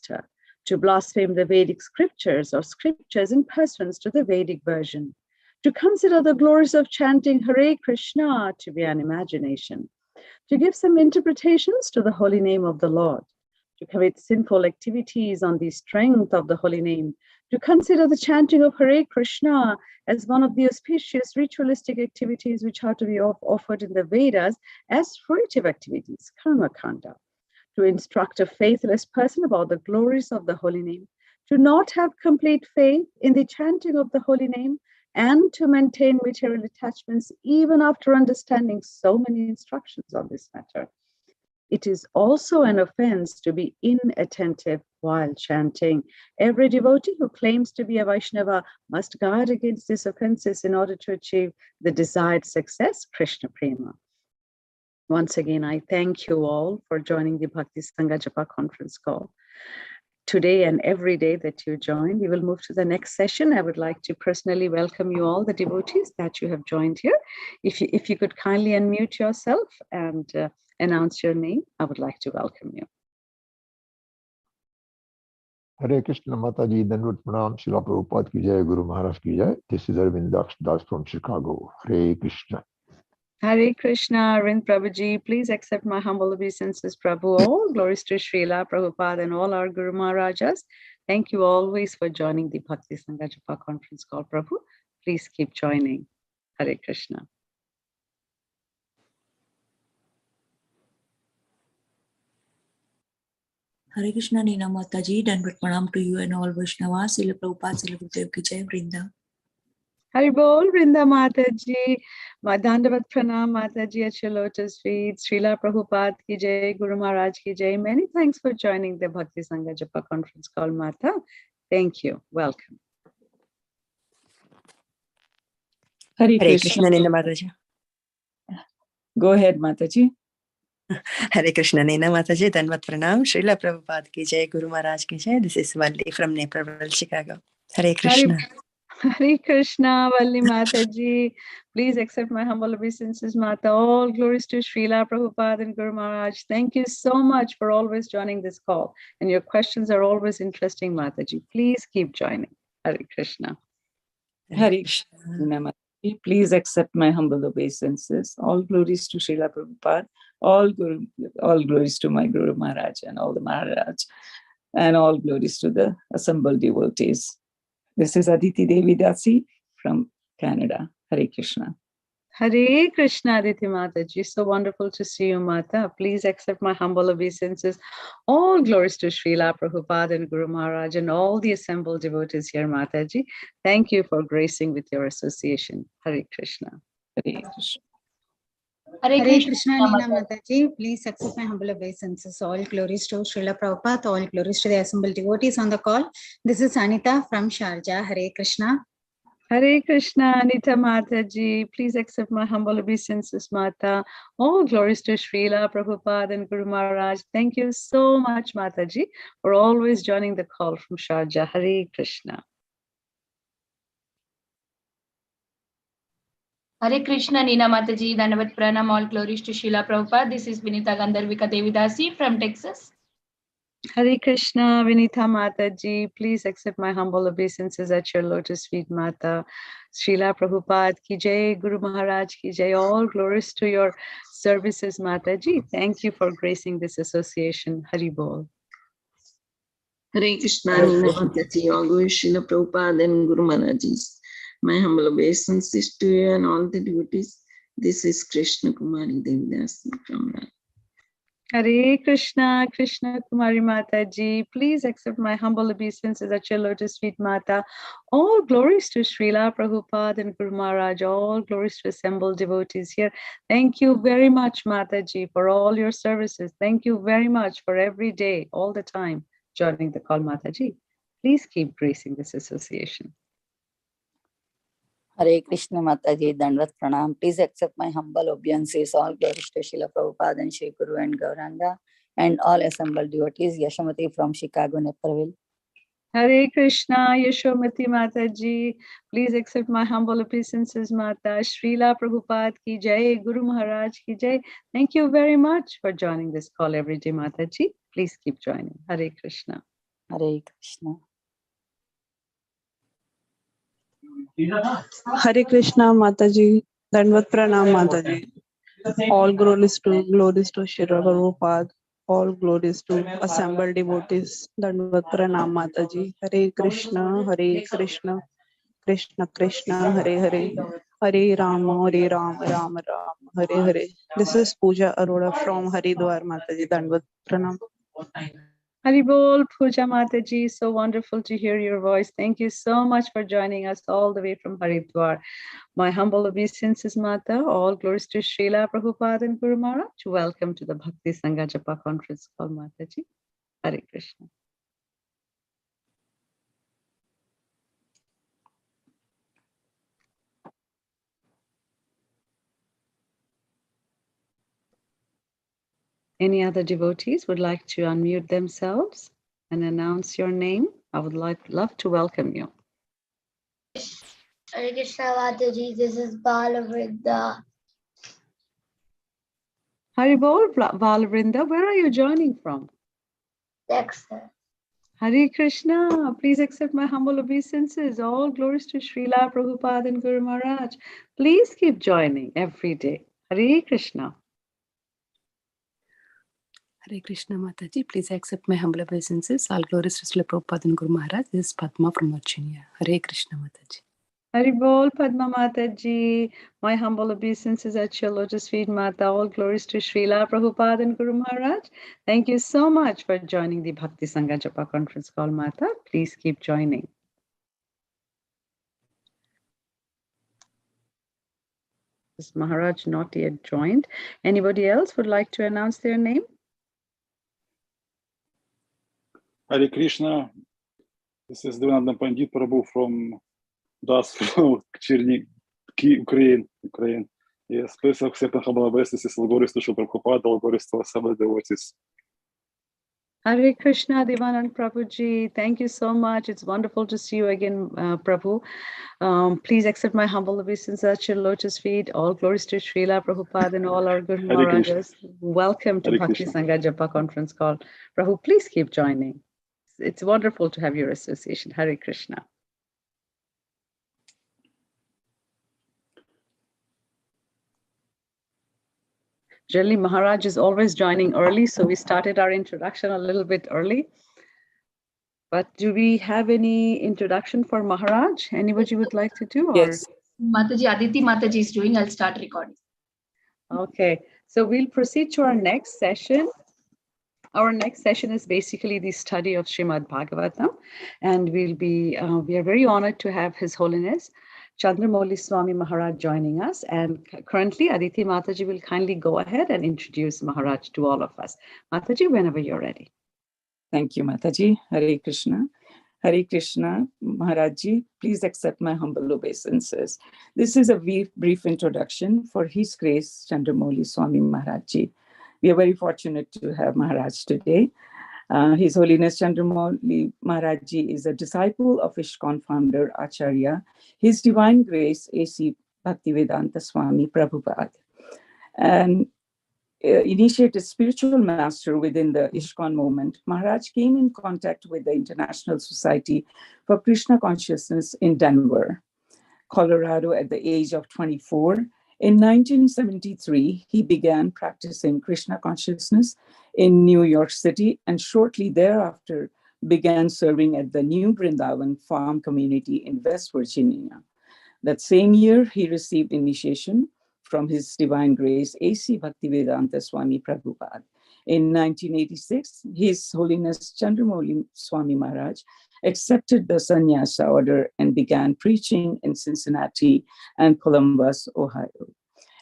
master, to blaspheme the Vedic scriptures or scriptures in preference to the Vedic version, to consider the glories of chanting Hare Krishna to be an imagination, to give some interpretations to the holy name of the Lord, to commit sinful activities on the strength of the holy name, to consider the chanting of Hare Krishna as one of the auspicious ritualistic activities which are to be offered in the Vedas as fruitive activities, karma kanda, to instruct a faithless person about the glories of the holy name, to not have complete faith in the chanting of the holy name, and to maintain material attachments even after understanding so many instructions on this matter. It is also an offense to be inattentive while chanting. Every devotee who claims to be a Vaishnava must guard against these offenses in order to achieve the desired success, Krishna Prema. Once again, I thank you all for joining the Bhakti Sangha Japa conference call. Today and every day that you join, we will move to the next session. I would like to personally welcome you all, the devotees that you have joined here. If you could kindly unmute yourself and announce your name, I would like to welcome you. Hare Krishna Mataji, Dandavat Pranam, Srila Prabhupada ki jai, Guru Maharaj ki jai. This is Arvind Das from Chicago. Hare Krishna. Hare Krishna, Arvind Prabhuji, please accept my humble obeisances, Prabhu. All glories to Srila Prabhupada and all our Guru Maharajas. Thank you always for joining the Bhakti Sangha Japa conference call, Prabhu. Please keep joining. Hare Krishna. Hare Krishna, Nina Mataji, Dandavat Pranam to you and all Vaishnavas. Srila Prabhupada, Srila Gurudev ki jai, Vrinda. Hari Bol, Vrinda Mataji, Dandavat Pranam Mataji at your lotus feet, Srila Prabhupada ki jai, Guru Maharaj ki jai. Many thanks for joining the Bhakti Sangha Japa conference call, Mata. Thank you. Welcome. Hare Krishna, Nina Mataji. Go ahead, Mataji. Hare Krishna, Nina Mataji, Dandavat Pranam, Srila Prabhupada ki jai, Guru Maharaj ki jai. This is Valli from Naperville, Chicago. Hare Krishna. Hare Krishna, Valli Mataji. Please accept my humble obeisances, Mata. All glories to Srila Prabhupada and Guru Maharaj. Thank you so much for always joining this call. And your questions are always interesting, Mataji. Please keep joining. Hare Krishna. Hare Krishna, Nina Mataji. Please accept my humble obeisances. All glories to Srila Prabhupada. All glories to my Guru Maharaj and all the Maharaj. And all glories to the assembled devotees. This is Aditi Devi Dasi from Canada. Hare Krishna. Hare Krishna, Aditi Mataji. So wonderful to see you, Mata. Please accept my humble obeisances. All glories to Srila Prabhupada and Guru Maharaj and all the assembled devotees here, Mataji. Thank you for gracing with your association. Hare Krishna. Hare Krishna. Hare Krishna, Nina Mataji. Please accept my humble obeisances. All glories to Srila Prabhupada. All glories to the assembled devotees on the call. This is Anita from Sharjah. Hare Krishna. Hare Krishna, Anita Mataji. Please accept my humble obeisances, Mata. All glories to Srila Prabhupada and Guru Maharaj. Thank you so much, Mataji, for always joining the call from Sharjah. Hare Krishna. Hare Krishna, Nina Mataji, Dandavat Pranam, all glories to Srila Prabhupada. This is Vinita Gandharvika Devidasi from Texas. Hare Krishna, Vinita Mataji. Please accept my humble obeisances at your lotus feet, Mata. Srila Prabhupada ki jai, Guru Maharaj ki jai. All glories to your services, Mataji. Thank you for gracing this association. Hari Bol. Hare Krishna, Nina Mataji. All glories to Srila Prabhupada and Guru Maharajis. My humble obeisances to you and all the devotees. This is Krishna Kumari Devidasi from Raj. Hare Krishna, Krishna Kumari Mataji. Please accept my humble obeisances at your lotus feet, Mata. All glories to Srila Prabhupada and Guru Maharaj. All glories to assembled devotees here. Thank you very much, Mataji, for all your services. Thank you very much for every day, all the time, joining the call, Mataji. Please keep gracing this association. Hare Krishna Mataji, Dandavat Pranam. Please accept my humble obeisances. All glories to Srila Prabhupada and Shri Guru and Gauranga and all assembled devotees. Yashamati from Chicago, Naperville. Hare Krishna, Yashomati Mataji. Please accept my humble obeisances, Mata. Srila Prabhupada ki jai, Guru Maharaj ki jai. Thank you very much for joining this call every day, Mataji. Please keep joining. Hare Krishna. Hare Krishna. Hare Krishna Mataji, Dandavat Pranam Mataji. All glories to Sri Prabhupada. All glories to assembled devotees. Dandavat Pranam Mataji. Hare Krishna, Krishna Krishna, Hare Hare. Hare Rama, Rama Rama, Hare Hare. This is Pooja Arora from Haridwar Mataji. Dandavat Pranam. Haribol, Pooja Mataji, so wonderful to hear your voice. Thank you so much for joining us all the way from Haridwar. My humble obeisances, Mata. All glories to Srila Prabhupada and Guru Maharaj. Welcome to the Bhakti Sangha Japa conference call, Mataji. Hare Krishna. Any other devotees would like to unmute themselves and announce your name? I would love to welcome you. Hare Krishna Mataji, this is Balavrinda. Haribol, Balavrinda, where are you joining from? Texas. Hare Krishna, please accept my humble obeisances. All glories to Srila Prabhupada and Guru Maharaj. Please keep joining every day. Hare Krishna. Hare Krishna Mataji, please accept my humble obeisances. All glories to Srila Prabhupada and Guru Maharaj. This is Padma from Virginia. Hare Krishna Mataji. Haribol, Padma Mataji, my humble obeisances at your lotus feet, Mata. All glories to Srila Prabhupada and Guru Maharaj. Thank you so much for joining the Bhakti Sangha Japa conference call, Mata. Please keep joining. Is Maharaj not yet joined? Anybody else would like to announce their name? Hare Krishna. This is Dhananda Pandit Prabhu from Das Chernik, Ukraine. Yes, please accept my humble obeisances. All glories to Srila Prabhupada, all glories to assembled devotees. Hare Krishna, Devanand Prabhuji. Thank you so much. It's wonderful to see you again, Prabhu. Please accept my humble obeisances at your lotus feet. All glories to Srila Prabhupada and all our Guru Maharajas. Welcome to Bhakti Sangha Japa conference call. Prabhu, please keep joining. It's wonderful to have your association. Hare Krishna. Generally, Maharaj is always joining early, so we started our introduction a little bit early. But do we have any introduction for Maharaj? Anybody would like to do? Yes. Mataji, Aditi Mataji is doing. I'll start recording. Okay, so we'll proceed to our next session. Our next session is basically the study of Srimad Bhagavatam, and we are very honored to have His Holiness Candramauli Swami Maharaj joining us. And currently, Aditi Mataji will kindly go ahead and introduce Maharaj to all of us. Mataji, whenever you're ready. Thank you, Mataji. Hare Krishna. Hare Krishna, Maharajji, please accept my humble obeisances. This is a brief introduction for His Grace Candramauli Swami Maharajji. We are very fortunate to have Maharaj today. His Holiness Candramauli Maharajji is a disciple of ISKCON founder Acharya, His Divine Grace A.C. Bhaktivedanta Swami Prabhupada, and initiated spiritual master within the ISKCON movement. Maharaj came in contact with the International Society for Krishna Consciousness in Denver, Colorado at the age of 24. In 1973, he began practicing Krishna consciousness in New York City, and shortly thereafter began serving at the New Vrindavan farm community in West Virginia. That same year, he received initiation from His Divine Grace A.C. Bhaktivedanta Swami Prabhupada. In 1986, His Holiness Candramauli Swami Maharaj accepted the sannyasa order and began preaching in Cincinnati and Columbus, Ohio.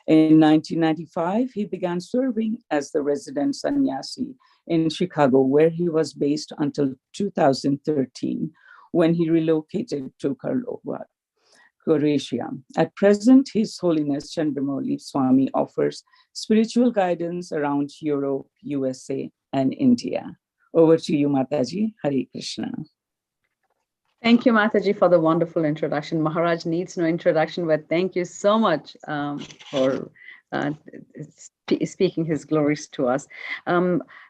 In 1995, he began serving as the resident sannyasi in Chicago, where he was based until 2013, when he relocated to Karlovac, Croatia. At present, His Holiness Candramauli Swami offers spiritual guidance around Europe, USA, and India. Over to you, Mataji. Hare Krishna. Thank you, Mataji, for the wonderful introduction. Maharaj needs no introduction, but thank you so much for speaking his glories to us.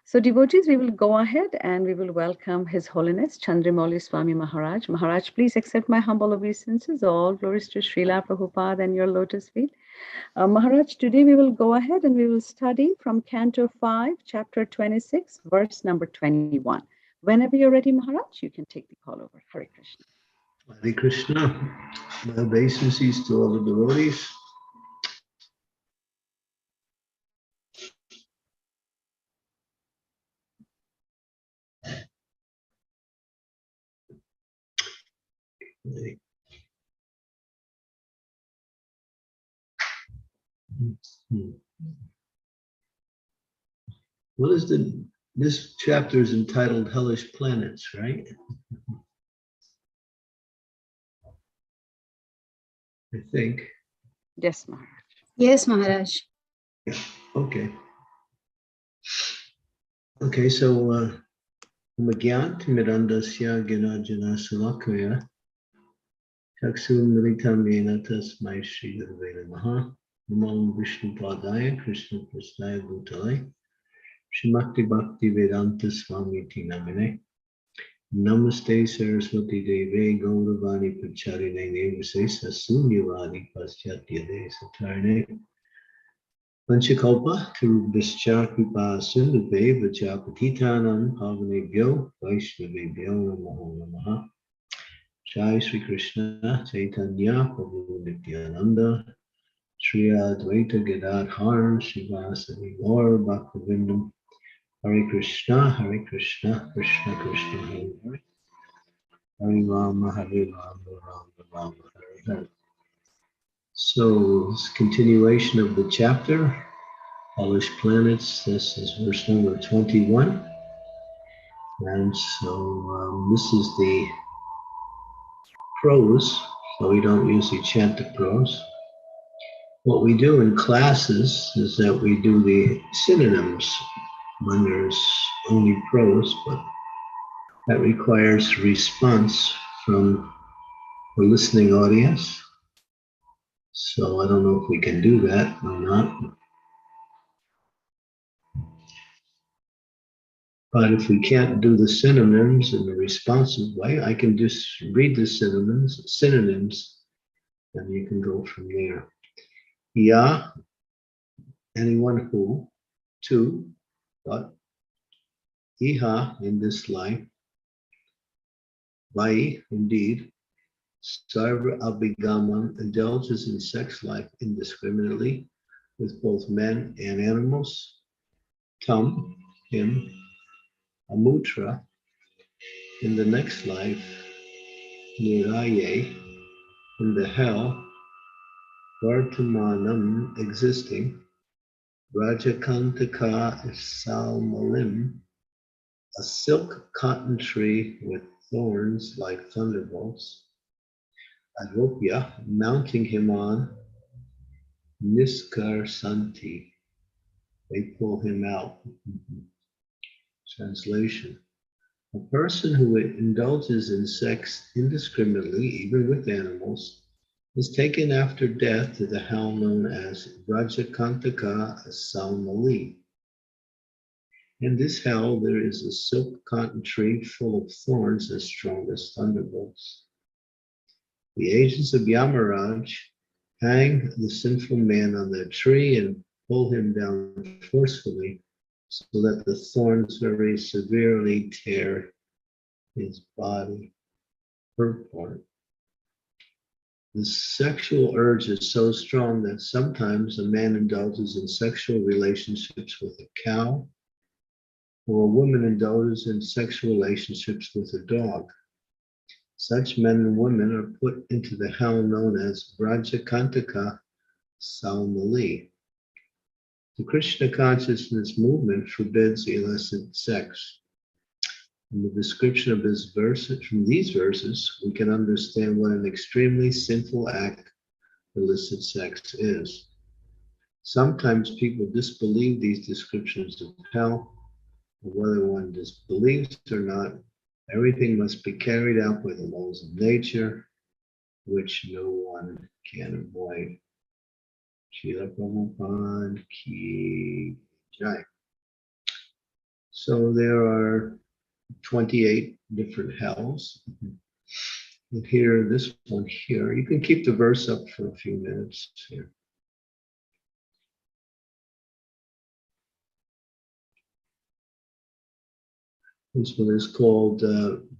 So devotees, we will go ahead and we will welcome His Holiness Candramauli Swami Maharaj. Maharaj, please accept my humble obeisances. All glories to Srila Prabhupada and your lotus feet. Maharaj, today we will go ahead and we will study from Canto 5, Chapter 26, verse number 21. Whenever you're ready, Maharaj, you can take the call over. Hare Krishna. Hare Krishna. My obeisances to all the devotees. What is this chapter is entitled Hellish Planets, right? I think. Yes, Maharaj. Yes, Maharaj. Yeah. Okay. Okay, so Magyant Mirandasya Ginajana Salakaya Chaksu Militam Yena Tasmai Shri Gurave Namaha Namo Vishnu Padaya Krishna Prasnaya Bhutale Shrimakti Bhakti Vedanta Swami Namine Namaste Saraswati Deve Gauravani Pacharine Nevase Sasunyavadi Paschatya De Satarne Panchakalpa Turubhischa Kripa Sindhuve Vachapatitanam Pavanebhyo Vaishnavebhyo Namo Namaha Jai Sri Krishna Chaitanya Prabhu Nityananda Shri Advaita Gadadhar Srivasadi Gaur Bhaktivinoda Hare Krishna Krishna Krishna Hare Hare Hare Rama Hare Rama Rama Hare Hare. So this continuation of the chapter, Hellish Planets. This is verse number 21. And so this is the prose, so we don't usually chant the prose. What we do in classes is that we do the synonyms when there's only prose, but that requires response from the listening audience. So I don't know if we can do that or not. But if we can't do the synonyms in a responsive way, I can just read the synonyms, and you can go from there. Ya, anyone who. Two, but. Iha, in this life. Vai, indeed. Sarva abhigaman, indulges in sex life indiscriminately with both men and animals. Tam, him. Amutra, in the next life. Niraye, in the hell. Vartamanam, existing. Rajakantaka salmalim, a silk cotton tree with thorns like thunderbolts. Adropya, mounting him on. Niskar Santi, they pull him out. Translation. A person who indulges in sex indiscriminately, even with animals, is taken after death to the hell known as Rajakantaka Salmali. In this hell, there is a silk cotton tree full of thorns as strong as thunderbolts. The agents of Yamaraj hang the sinful man on that tree and pull him down forcefully so that the thorns very severely tear his body. Purport. The sexual urge is so strong that sometimes a man indulges in sexual relationships with a cow, or a woman indulges in sexual relationships with a dog. Such men and women are put into the hell known as Rajakantaka Salmali. The Krishna consciousness movement forbids illicit sex. In the description of this verse, from these verses, we can understand what an extremely sinful act illicit sex is. Sometimes people disbelieve these descriptions of hell. Whether one disbelieves or not, everything must be carried out by the laws of nature, which no one can avoid. Srila Prabhupada Ki Jai. So there are 28 different hells. And here, this one here, you can keep the verse up for a few minutes here. This one is called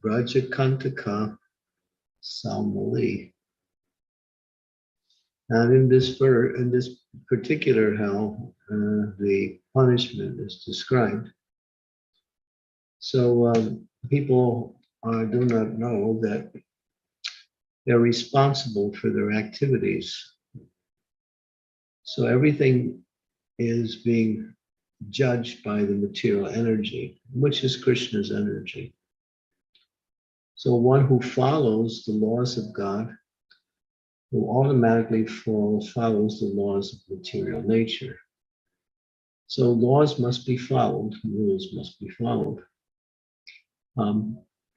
Vrajakantaka Salmali. And in this particular hell, the punishment is described. So people do not know that they're responsible for their activities. So everything is being judged by the material energy, which is Krishna's energy. So one who follows the laws of God will automatically follows the laws of material nature. So laws must be followed, rules must be followed.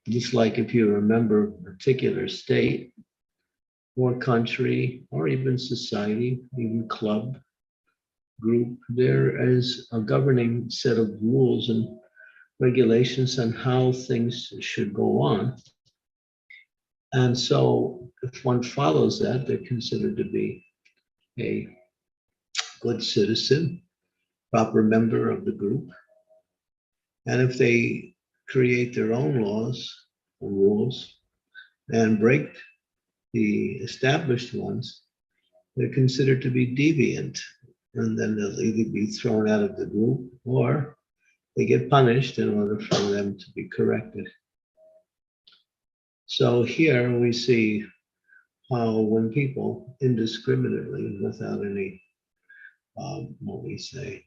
Just like if you remember a particular state or country or even society, even club, group, there is a governing set of rules and regulations on how things should go on. And so if one follows that, they're considered to be a good citizen, proper member of the group. And if they create their own laws or rules and break the established ones, they're considered to be deviant. And then they'll either be thrown out of the group or they get punished in order for them to be corrected. So here we see how when people indiscriminately, without any, what we say,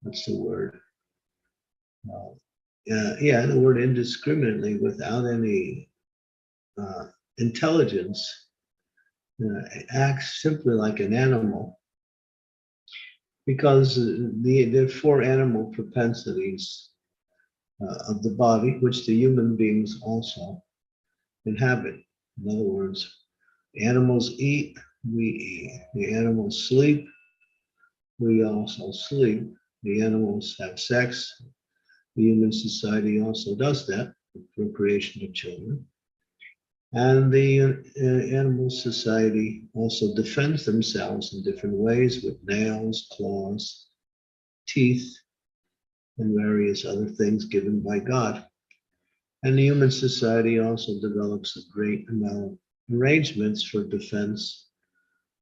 what's the word? The word indiscriminately, without any intelligence, acts simply like an animal. Because there are four animal propensities of the body, which the human beings also inhabit. In other words, the animals eat, we eat. The animals sleep, we also sleep. The animals have sex. The human society also does that, the procreation of children. And the animal society also defends themselves in different ways with nails, claws, teeth, and various other things given by God. And the human society also develops a great amount of arrangements for defense,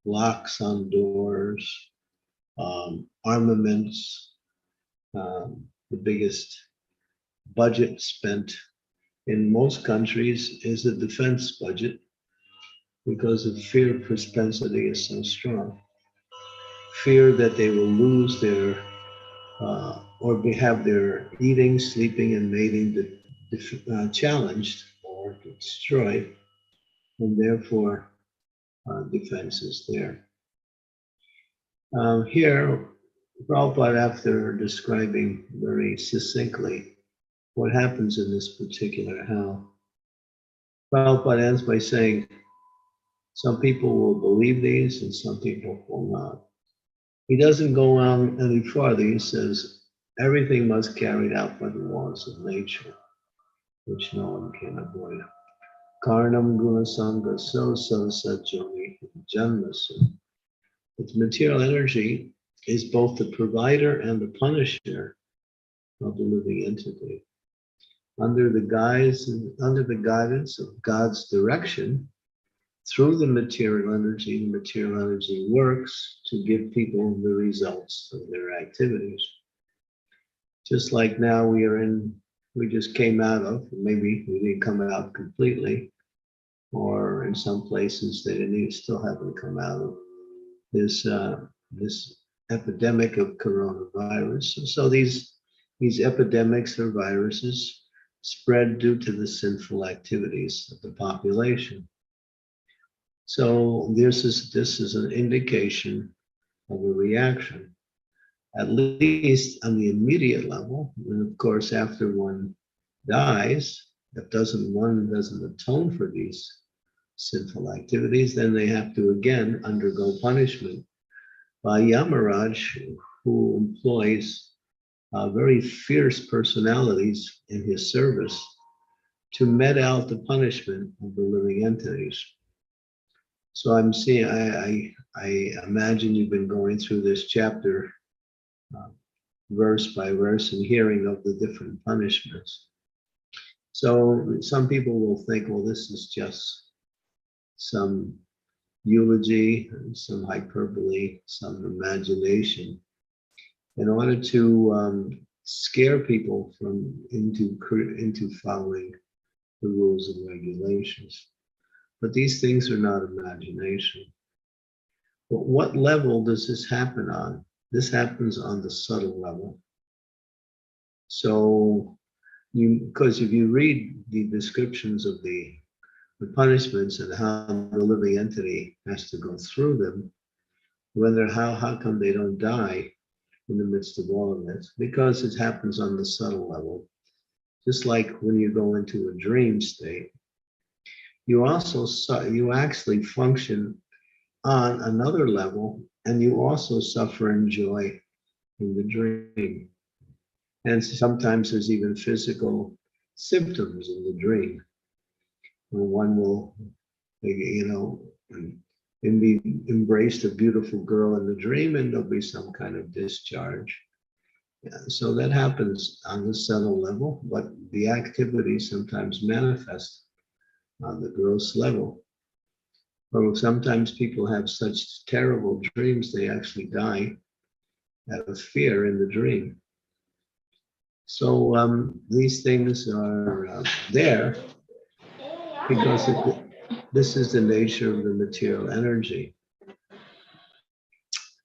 locks on doors, armaments. The biggest budget spent in most countries is the defense budget because the fear propensity is so strong. Fear that they will lose their, or have their eating, sleeping, and mating challenged or destroyed, and therefore defense is there. Here, Prabhupada, after describing very succinctly what happens in this particular hell, Prabhupada ends by saying, some people will believe these and some people will not. He doesn't go on any farther. He says, everything must be carried out by the laws of nature, which no one can avoid. Karnam guna sangha so sajjoni janmasu. But material energy is both the provider and the punisher of the living entity. Under the guidance of God's direction, through the material energy works to give people the results of their activities. Just like now we just came out of, maybe we didn't come out completely, or in some places they still haven't come out of this epidemic of coronavirus. So these epidemics or viruses spread due to the sinful activities of the population. So this is an indication of a reaction, at least on the immediate level. And of course, after one dies, one doesn't atone for these sinful activities, then they have to again undergo punishment by Yamaraj, who employs very fierce personalities in his service to met out the punishment of the living entities. So I'm seeing, I imagine you've been going through this chapter verse by verse and hearing of the different punishments. So some people will think, well, this is just some eulogy, some hyperbole, some imagination, in order to scare people into following the rules and regulations. But these things are not imagination. But what level does this happen on? This happens on the subtle level. So, because if you read the descriptions of the punishments and how the living entity has to go through them, whether how come they don't die in the midst of all of this? Because it happens on the subtle level. Just like when you go into a dream state, you actually function on another level, and you also suffer and joy in the dream. And sometimes there's even physical symptoms in the dream. One will, embrace a beautiful girl in the dream, and there'll be some kind of discharge. Yeah, so that happens on the subtle level, but the activity sometimes manifests on the gross level. Or sometimes people have such terrible dreams, they actually die out of fear in the dream. So these things are there because this is the nature of the material energy.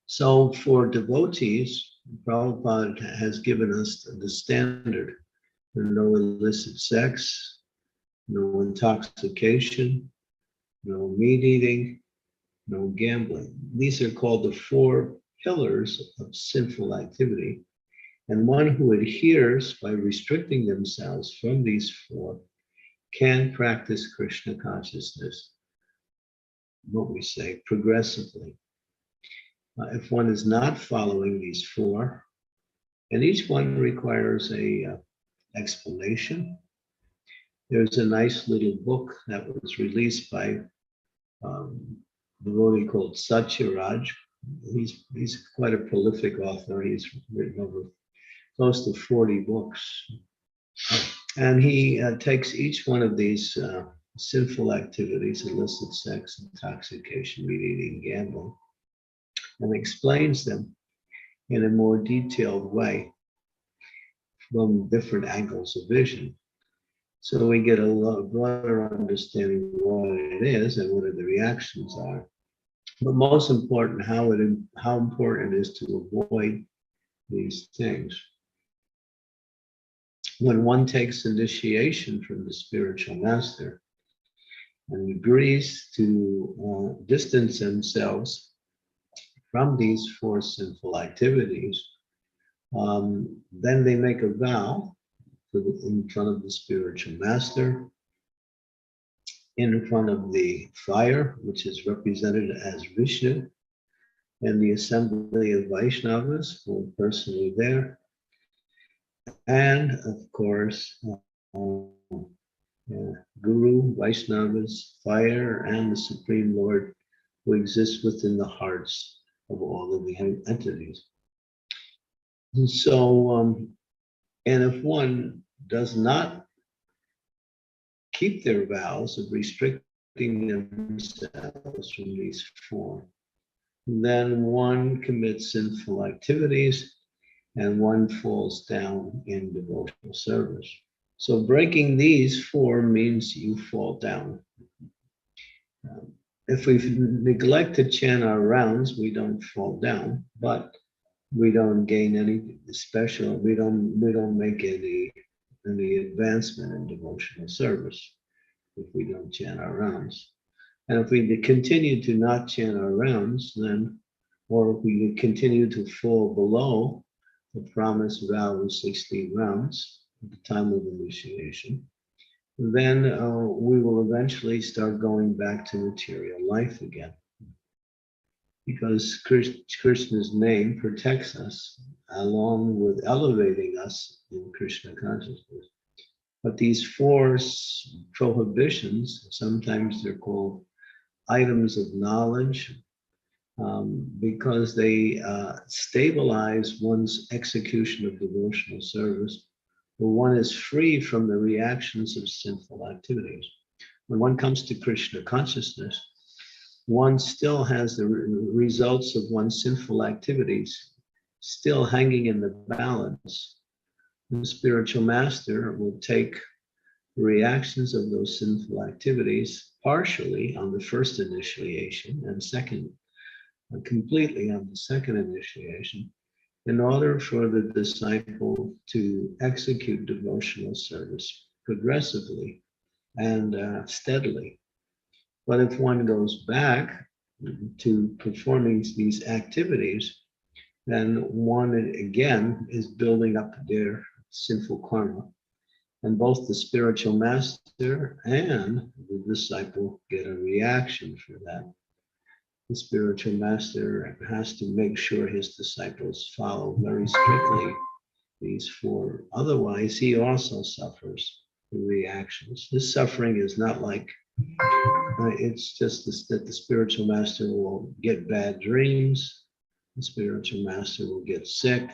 So for devotees, Prabhupada has given us the standard: no illicit sex, no intoxication, no meat eating, no gambling. These are called the 4 pillars of sinful activity. And one who adheres by restricting themselves from these 4 can practice Krishna consciousness, what we say, progressively. If one is not following these 4, and each one requires a explanation. There's a nice little book that was released by a devotee called Satyaraj. He's quite a prolific author. He's written over close to 40 books. And he takes each one of these sinful activities, illicit sex, intoxication, meat eating, gambling, and explains them in a more detailed way from different angles of vision. So we get a broader understanding of what it is and what the reactions are. But most important, how important it is to avoid these things. When one takes initiation from the spiritual master and agrees to distance themselves from these 4 sinful activities, then they make a vow in front of the spiritual master, in front of the fire, which is represented as Vishnu, and the assembly of Vaishnavas who are personally there, and of course, Guru, Vaishnavas, fire, and the Supreme Lord who exists within the hearts of all living entities. And so, and if one does not keep their vows of restricting themselves from these 4, then one commits sinful activities and one falls down in devotional service. So breaking these 4 means you fall down. If we neglect to chant our rounds, we don't fall down, but we don't gain any special, we don't make any advancement in devotional service if we don't chant our rounds. And if we continue to not chant our rounds, then, or if we continue to fall below the promised vow of 16 rounds at the time of initiation, then we will eventually start going back to material life again. Because Krishna's name protects us along with elevating us in Krishna consciousness. But these four prohibitions, sometimes they're called items of knowledge, because they stabilize one's execution of devotional service, where one is free from the reactions of sinful activities. When one comes to Krishna consciousness, one still has the results of one's sinful activities still hanging in the balance. The spiritual master will take the reactions of those sinful activities partially on the first initiation and completely on the second initiation, in order for the disciple to execute devotional service progressively and steadily. But if one goes back to performing these activities, then one again is building up their sinful karma. And both the spiritual master and the disciple get a reaction for that. The spiritual master has to make sure his disciples follow very strictly these four. Otherwise, he also suffers the reactions. This suffering is not like, it's just that the spiritual master will get bad dreams. The spiritual master will get sick.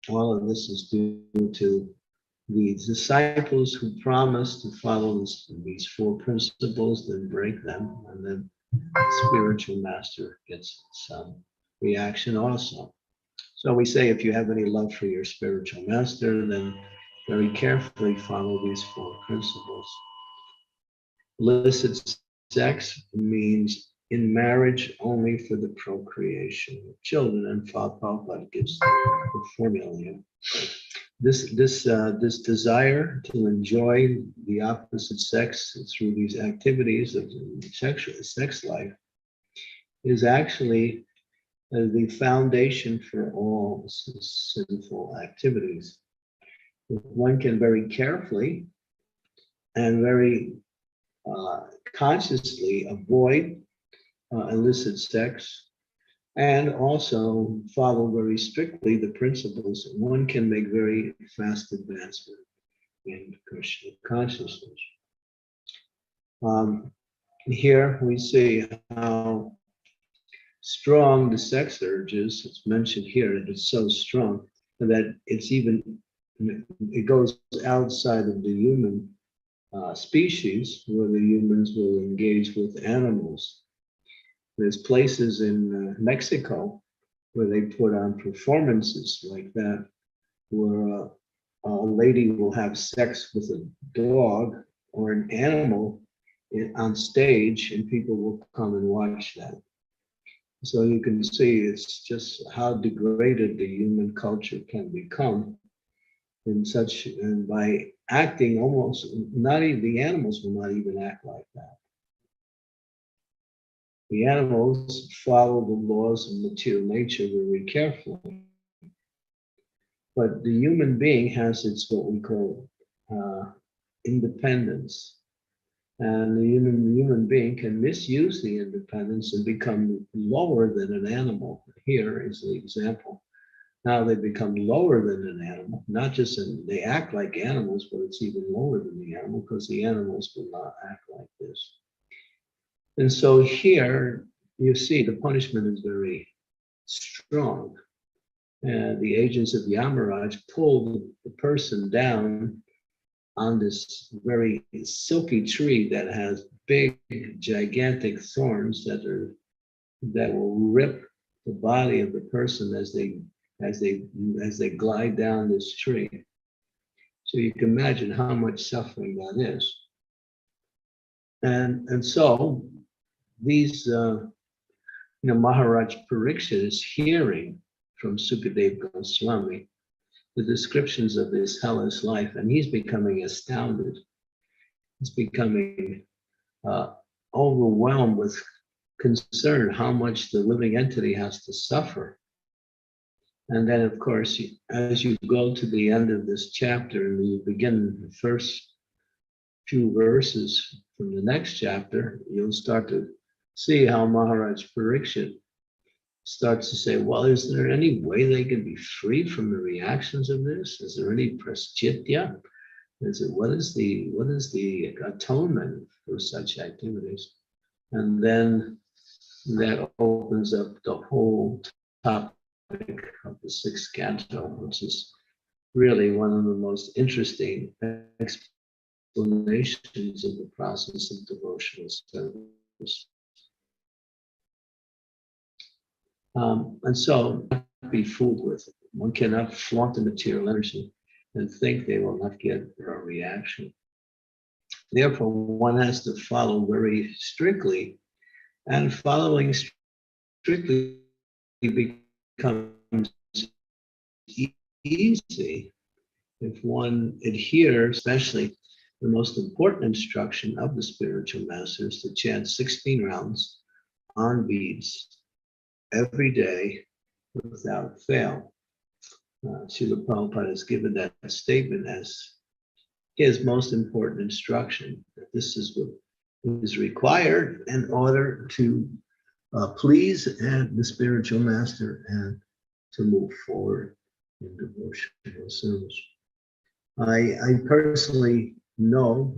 All of this is due to the disciples who promise to follow these four principles, then break them, and then the spiritual master gets some reaction also. So we say, if you have any love for your spiritual master, then very carefully follow these four principles. Illicit sex means in marriage only for the procreation of children, and Prabhupada gives the formula here. This desire to enjoy the opposite sex through these activities of sex life is actually the foundation for all sinful activities. One can very carefully and very consciously avoid illicit sex, and also follow very strictly the principles, one can make very fast advancement in Krishna consciousness. Here we see how strong the sex urge is. It's mentioned here that it's so strong that it goes outside of the human species, where the humans will engage with animals. There's places in Mexico where they put on performances like that, where a lady will have sex with a dog or an animal on stage, and people will come and watch that. So you can see it's just how degraded the human culture can become and by acting almost, not even the animals will not even act like that. The animals follow the laws of material nature very carefully. But the human being has what we call independence. And the human being can misuse the independence and become lower than an animal. Here is the example. Now they become lower than an animal, not just they act like animals, but it's even lower than the animal, because the animals will not act like this. And so here you see the punishment is very strong. And the agents of Yamaraj pull the person down on this very silky tree that has big, gigantic thorns that will rip the body of the person as they glide down this tree. So you can imagine how much suffering that is. And so these, Maharaj Parikshit is hearing from Sukadeva Goswami the descriptions of this hellish life, and he's becoming astounded. He's becoming overwhelmed with concern how much the living entity has to suffer. And then, of course, as you go to the end of this chapter and you begin the first few verses from the next chapter, you'll start to see how Maharaj Parikshit starts to say, well, is there any way they can be free from the reactions of this? Is there any praschitya? What is the atonement for such activities? And then that opens up the whole topic of the sixth canto, which is really one of the most interesting explanations of the process of devotional service. And so, not be fooled with it. One cannot flaunt the material energy and think they will not get a reaction. Therefore, one has to follow very strictly, and following strictly becomes easy if one adheres, especially the most important instruction of the spiritual masters, to chant 16 rounds on beads every day without fail. Srila Prabhupada has given that statement as his most important instruction, that this is what is required in order to please the spiritual master and to move forward in devotional service. I personally know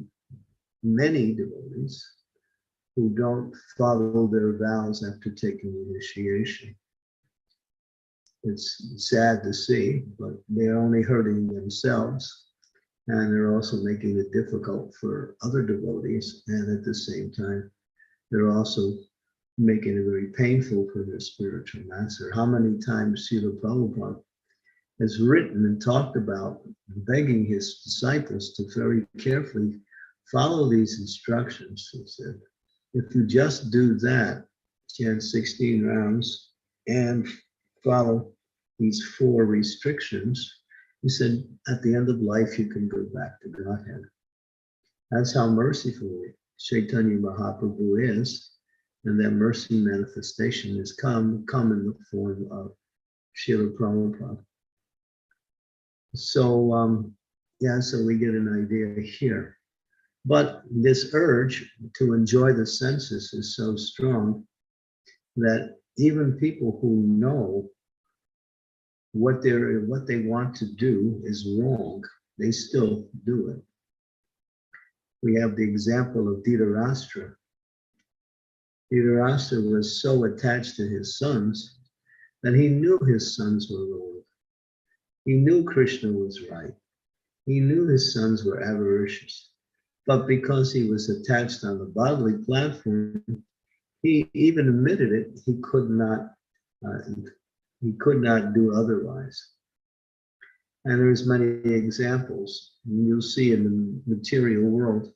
many devotees who don't follow their vows after taking initiation. It's sad to see, but they're only hurting themselves, and they're also making it difficult for other devotees, and at the same time, they're also making it very painful for their spiritual master. How many times Srila Prabhupada has written and talked about begging his disciples to very carefully follow these instructions. He said, if you just do that, chant 16 rounds and follow these 4 restrictions, he said, at the end of life, you can go back to Godhead. That's how merciful Chaitanya Mahaprabhu is. And that mercy manifestation has come in the form of Srila Prabhupada. So, so we get an idea here. But this urge to enjoy the senses is so strong that even people who know what they want to do is wrong, they still do it. We have the example of Dhritarashtra. Dhritarashtra was so attached to his sons that he knew his sons were wrong. He knew Krishna was right. He knew his sons were avaricious. But because he was attached on the bodily platform, he even admitted it. He could not do otherwise. And there's many examples. You'll see in the material world,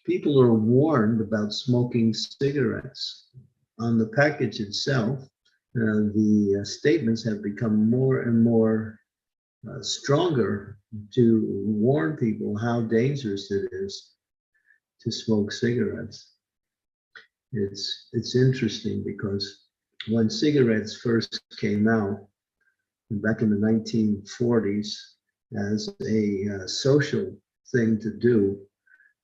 people are warned about smoking cigarettes. On the package itself, the statements have become more and more stronger to warn people how dangerous it is to smoke cigarettes. It's interesting because when cigarettes first came out back in the 1940s as a social thing to do,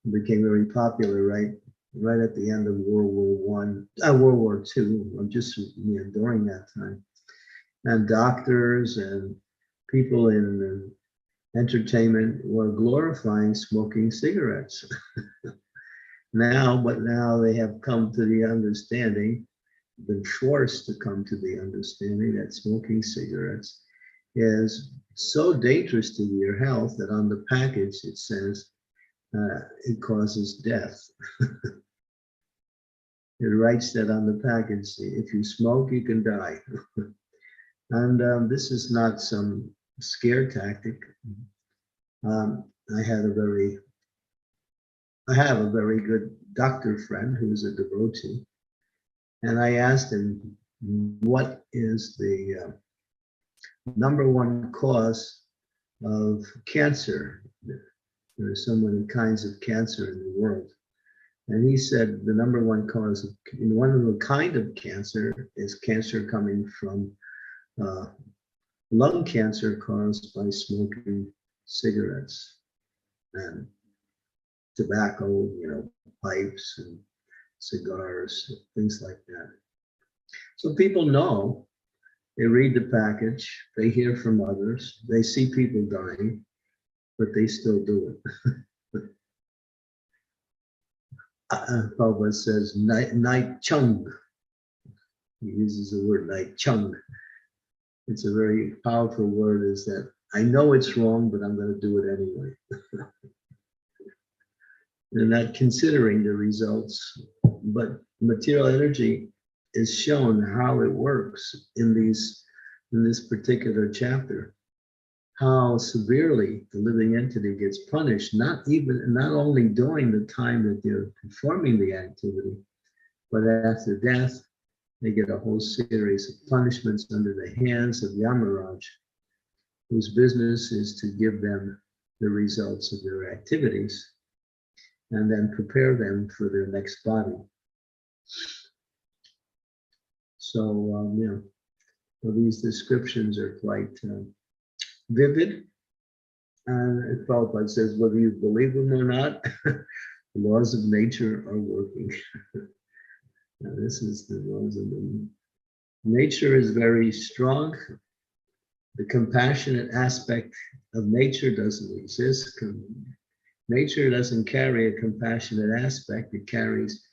it became very popular right at the end of World War II, or just during that time. And doctors and people in entertainment were glorifying smoking cigarettes. Now they have come to the understanding, been forced to come to the understanding that smoking cigarettes is so dangerous to your health that on the package it says it causes death. It writes that on the package, if you smoke, you can die. And this is not some scare tactic. I have a very good doctor friend who's a devotee, and I asked him, what is the number one cause of cancer? There are so many kinds of cancer in the world. And he said the number one cause of one of the kind of cancer is cancer coming from lung cancer caused by smoking cigarettes. And tobacco, you know, pipes and cigars, things like that. So people know, they read the package, they hear from others, they see people dying, but they still do it. Prabhupada says, night chung. He uses the word night chung. It's a very powerful word, is that I know it's wrong, but I'm going to do it anyway. And not considering the results, but material energy is shown how it works in this particular chapter, how severely the living entity gets punished, not only during the time that they're performing the activity, but after death, they get a whole series of punishments under the hands of Yamaraj, whose business is to give them the results of their activities and then prepare them for their next body. So, well, these descriptions are quite vivid. And Prabhupada says, whether you believe them or not, the laws of nature are working. Now, this is the laws of nature is very strong. The compassionate aspect of nature doesn't exist. Nature doesn't carry a compassionate aspect. It carries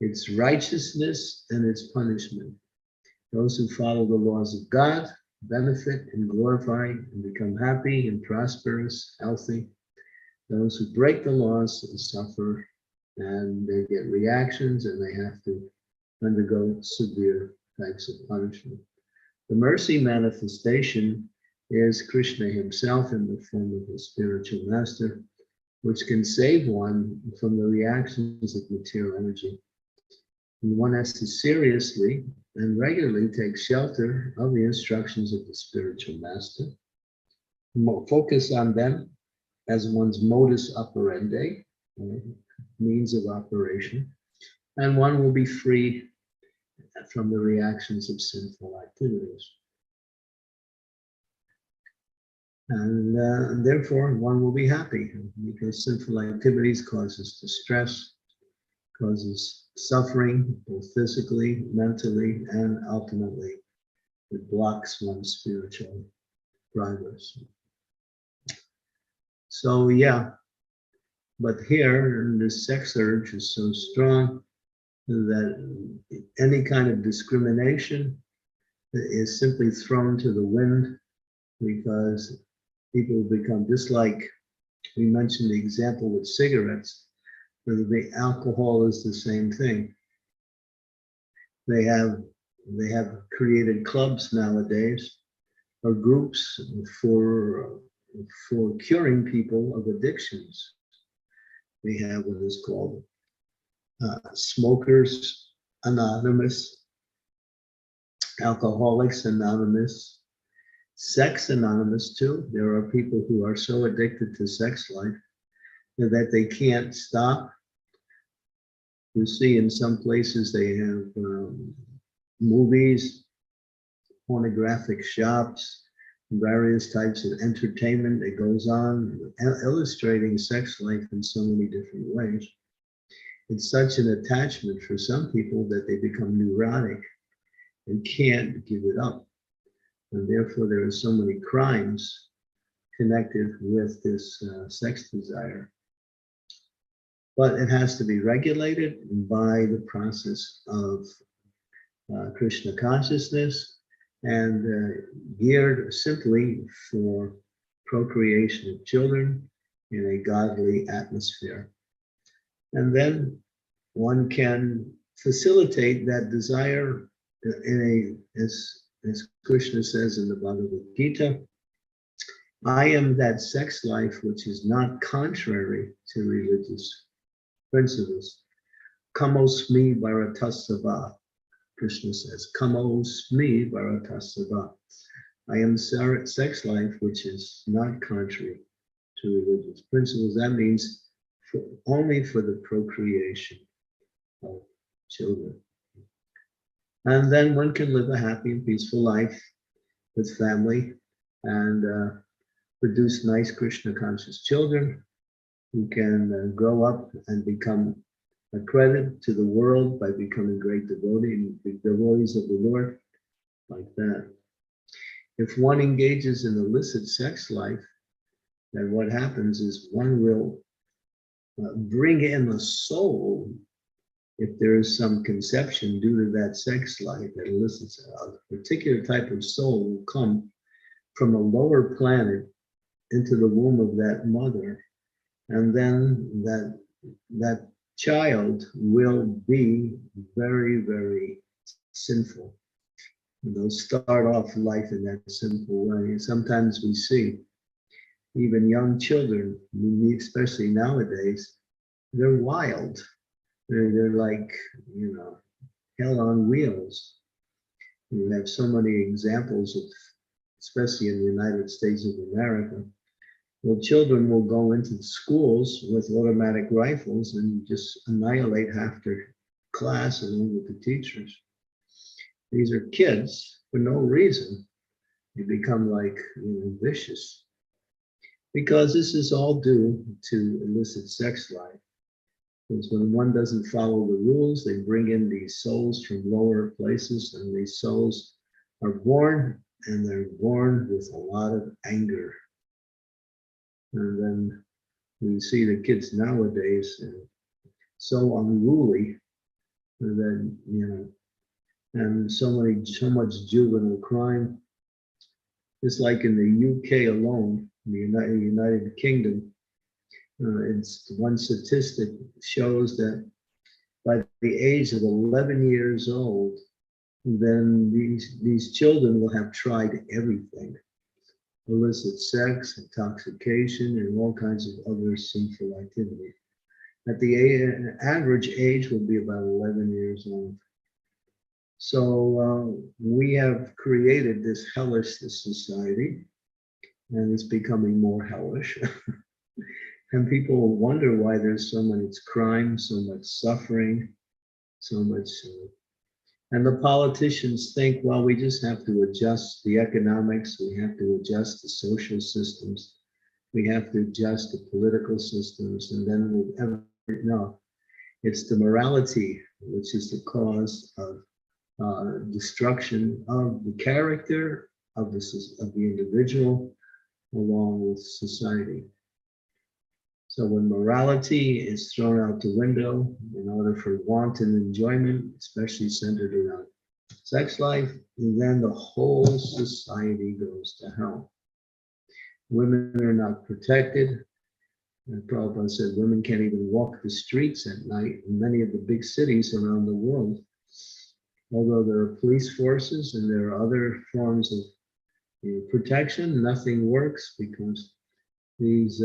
its righteousness and its punishment. Those who follow the laws of God benefit and glorify and become happy and prosperous, healthy. Those who break the laws suffer, and they get reactions, and they have to undergo severe types of punishment. The mercy manifestation is Krishna himself in the form of a spiritual master, which can save one from the reactions of material energy. And one has to seriously and regularly take shelter of the instructions of the spiritual master, focus on them as one's modus operandi, means of operation, and one will be free from the reactions of sinful activities. And therefore, one will be happy, because sinful activities causes distress, causes suffering, both physically, mentally, and ultimately, it blocks one's spiritual progress. So yeah, but here, this sex urge is so strong that any kind of discrimination is simply thrown to the wind, because people become just like we mentioned the example with cigarettes, where the alcohol is the same thing. They have created clubs nowadays, or groups for curing people of addictions. We have what is called Smokers Anonymous, Alcoholics Anonymous, Sex Anonymous too. There are people who are so addicted to sex life that they can't stop. You see, in some places they have movies, pornographic shops, various types of entertainment that goes on, illustrating sex life in so many different ways. It's such an attachment for some people that they become neurotic and can't give it up. And therefore, there are so many crimes connected with this sex desire. But it has to be regulated by the process of Krishna consciousness and geared simply for procreation of children in a godly atmosphere. And then one can facilitate that desire in as Krishna says in the Bhagavad Gita, I am that sex life which is not contrary to religious principles. Kamosmi bharatasava, Krishna says, Kamosmi bharatasava. I am sex life which is not contrary to religious principles. That means only for the procreation of children. And then one can live a happy and peaceful life with family and produce nice Krishna conscious children who can grow up and become a credit to the world by becoming great devotees of the Lord, like that. If one engages in illicit sex life, then what happens is one will bring in the soul, if there is some conception due to that sex life that elicits a particular type of soul will come from a lower planet into the womb of that mother, and then that child will be very, very sinful. They'll start off life in that sinful way. Sometimes we see even young children, especially nowadays, they're wild. They're like, you know, hell on wheels. You have so many examples of, especially in the United States of America, well, children will go into the schools with automatic rifles and just annihilate half their class along with the teachers. These are kids for no reason. They become like, you know, vicious. Because this is all due to illicit sex life. Because when one doesn't follow the rules, they bring in these souls from lower places, and these souls are born, and they're born with a lot of anger. And then we see the kids nowadays so unruly that, you know, and so much juvenile crime. It's like in the UK alone, the United Kingdom, it's one statistic shows that by the age of 11 years old, then these children will have tried everything. Illicit sex, intoxication, and all kinds of other sinful activities. At the average age would be about 11 years old. So we have created this hellish society, and it's becoming more hellish. And people wonder why there's so much crime, so much suffering, so much. And the politicians think, well, we just have to adjust the economics, we have to adjust the social systems, we have to adjust the political systems, and then we'll ever know. It's the morality which is the cause of destruction of the character of the individual along with society. So when morality is thrown out the window in order for wanton enjoyment, especially centered around sex life, then the whole society goes to hell. Women are not protected. And Prabhupada said women can't even walk the streets at night in many of the big cities around the world. Although there are police forces and there are other forms of protection, nothing works because these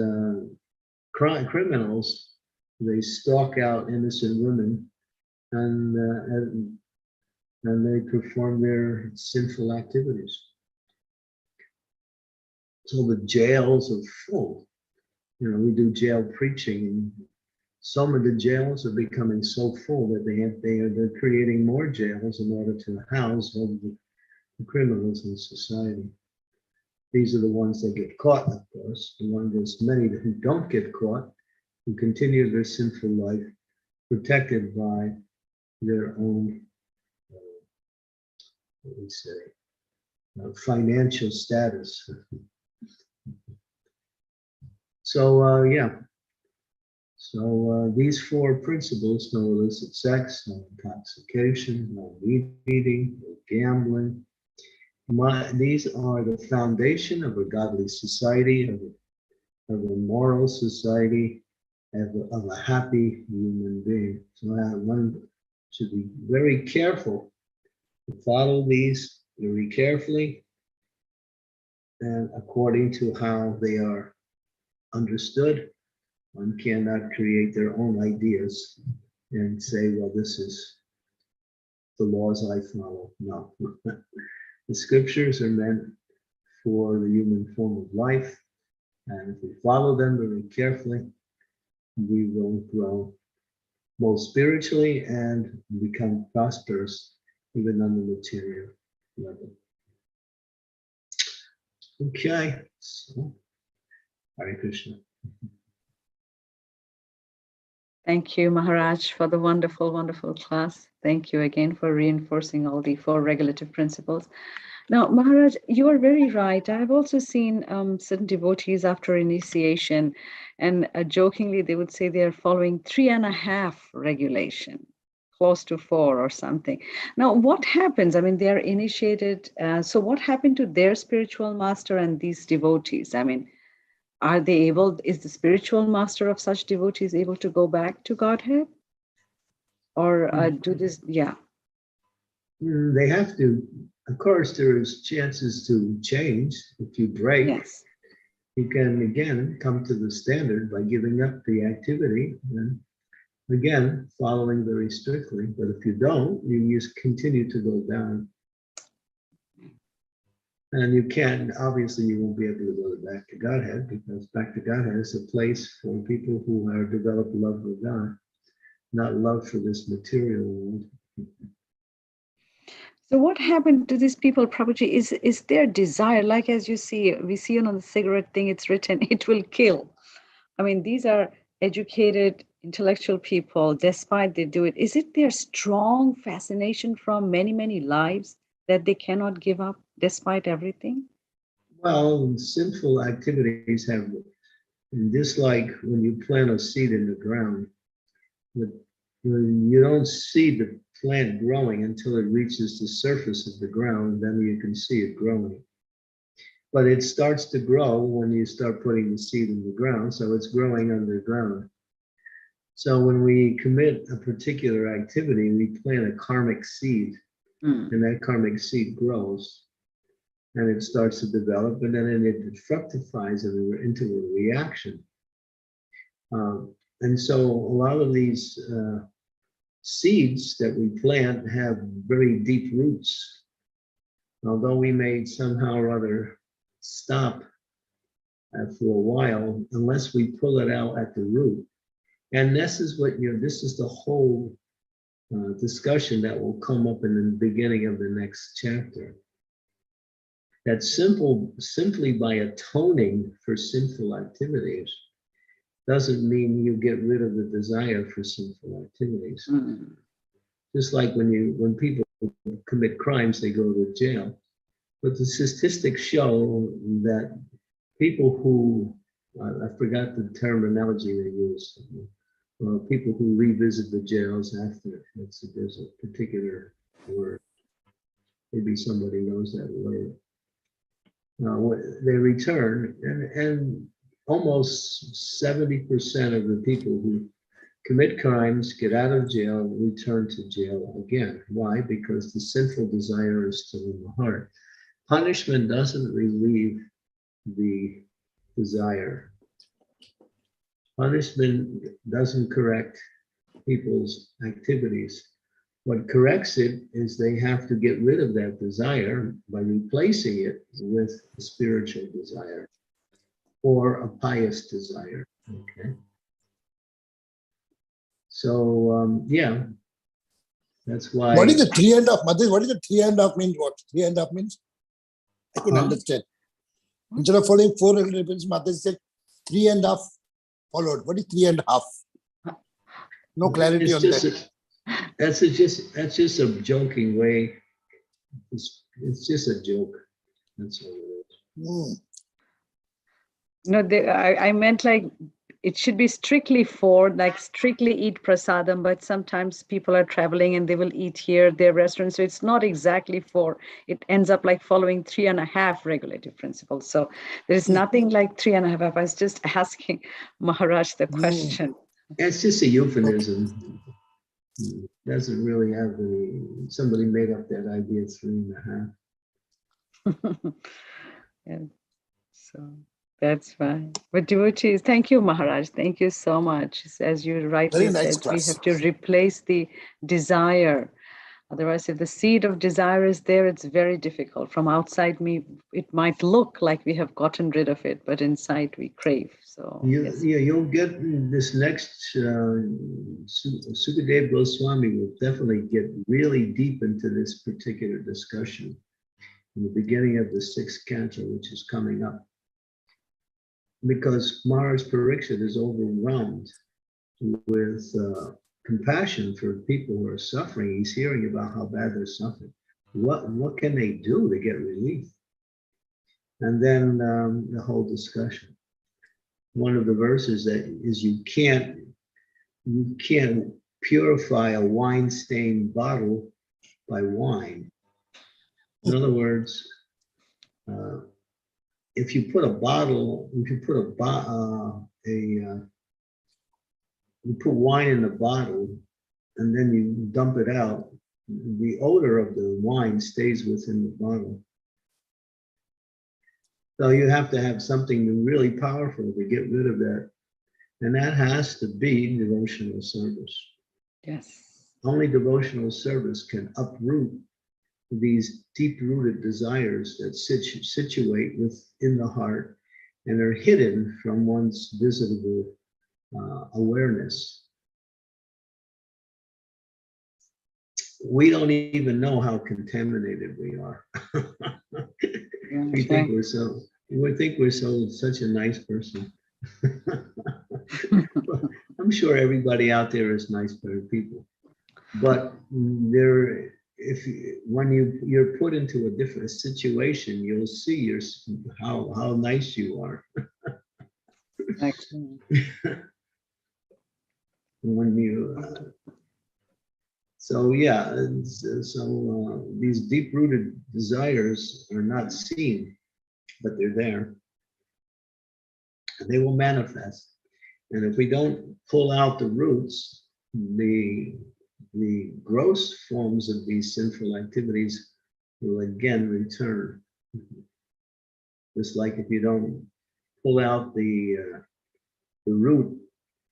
criminals, they stalk out innocent women and they perform their sinful activities. So the jails are full. You know, we do jail preaching, and some of the jails are becoming so full that they're creating more jails in order to house all the criminals in society. These are the ones that get caught, of course. There's many who don't get caught, who continue their sinful life, protected by their own, financial status. So, yeah. So these four principles, no illicit sex, no intoxication, no weed eating, no gambling, these are the foundation of a godly society, of a moral society, of a happy human being. So one should be very careful to follow these very carefully and according to how they are understood. One cannot create their own ideas and say, well, this is the laws I follow. No. The scriptures are meant for the human form of life. And if we follow them very carefully, we will grow both spiritually and become prosperous, even on the material level. Okay, so Hare Krishna. Thank you, Maharaj, for the wonderful, wonderful class. Thank you again for reinforcing all the 4 regulative principles. Now, Maharaj, you are very right. I've also seen certain devotees after initiation, and jokingly, they would say they are following 3.5 regulation, close to 4 or something. Now, what happens? I mean, they are initiated. So what happened to their spiritual master and these devotees? I mean, are they able, is the spiritual master of such devotees able to go back to Godhead? Or do this, yeah. They have to. Of course, there's chances to change. If you break, yes, you can again come to the standard by giving up the activity and again following very strictly. But if you don't, you just continue to go down. And you can, obviously, you won't be able to go back to Godhead, because back to Godhead is a place for people who are developed love for God, not love for this material world. So what happened to these people, Prabhuji, is their desire, like as you see, we see on the cigarette thing, it's written, it will kill. I mean, these are educated, intellectual people, despite they do it. Is it their strong fascination from many, many lives that they cannot give up despite everything? Well, sinful activities have, just like when you plant a seed in the ground, you don't see the plant growing until it reaches the surface of the ground, then you can see it growing. But it starts to grow when you start putting the seed in the ground, so it's growing underground. So when we commit a particular activity, we plant a karmic seed, and that karmic seed grows, and it starts to develop, and then it fructifies into a reaction. And so a lot of these seeds that we plant have very deep roots. Although we may somehow or other stop for a while, unless we pull it out at the root. And this is what, this is the whole discussion that will come up in the beginning of the next chapter. That simply by atoning for sinful activities doesn't mean you get rid of the desire for sinful activities. Just like when people commit crimes, they go to jail. But the statistics show that people who, I forgot the terminology they use, people who revisit the jails after, there's a particular word. Maybe somebody knows that word. They return, and almost 70% of the people who commit crimes, get out of jail, return to jail again. Why? Because the sinful desire is still in the heart. Punishment doesn't relieve the desire. Punishment doesn't correct people's activities. What corrects it is they have to get rid of that desire by replacing it with a spiritual desire or a pious desire. Okay. So yeah, that's why. What is the 3.5, Mother? What is the 3.5 means? What 3.5 means? I couldn't understand. Instead of following 4 regulations, Mother said 3.5 followed. What is 3.5? No clarity on that. That's just a joking way. It's just a joke. That's all it is. No, I meant like it should be strictly 4, like strictly eat prasadam, but sometimes people are traveling and they will eat here, their restaurants. So it's not exactly 4. It ends up like following 3.5 regulative principles. So there's nothing like 3.5. I was just asking Maharaj the question. It's just a euphemism. Doesn't really have any, somebody made up that idea 3.5. Yeah, so that's fine. But devotees, thank you, Maharaj. Thank you so much. As you rightly said, we have to replace the desire. Otherwise, if the seed of desire is there, it's very difficult. From outside me, it might look like we have gotten rid of it, but inside we crave. So yes. You'll get this next, Sukadev Goswami will definitely get really deep into this particular discussion in the beginning of the 6th canto, which is coming up. Because Maharaj Parikshit is overwhelmed with compassion for people who are suffering. He's hearing about how bad they're suffering. What can they do to get relief? And then the whole discussion. One of the verses that is you can't purify a wine-stained bottle by wine. In other words, if you put wine in a bottle and then you dump it out, the odor of the wine stays within the bottle. So you have to have something really powerful to get rid of that. And that has to be devotional service. Yes. Only devotional service can uproot these deep-rooted desires that situate within the heart and are hidden from one's visible awareness. We don't even know how contaminated we are. We think we're such a nice person. I'm sure everybody out there is nice people, but when you're put into a different situation, you'll see how nice you are. Excellent. These deep-rooted desires are not seen, but they're there. And they will manifest. And if we don't pull out the roots, the gross forms of these sinful activities will again return. Just like if you don't pull out the root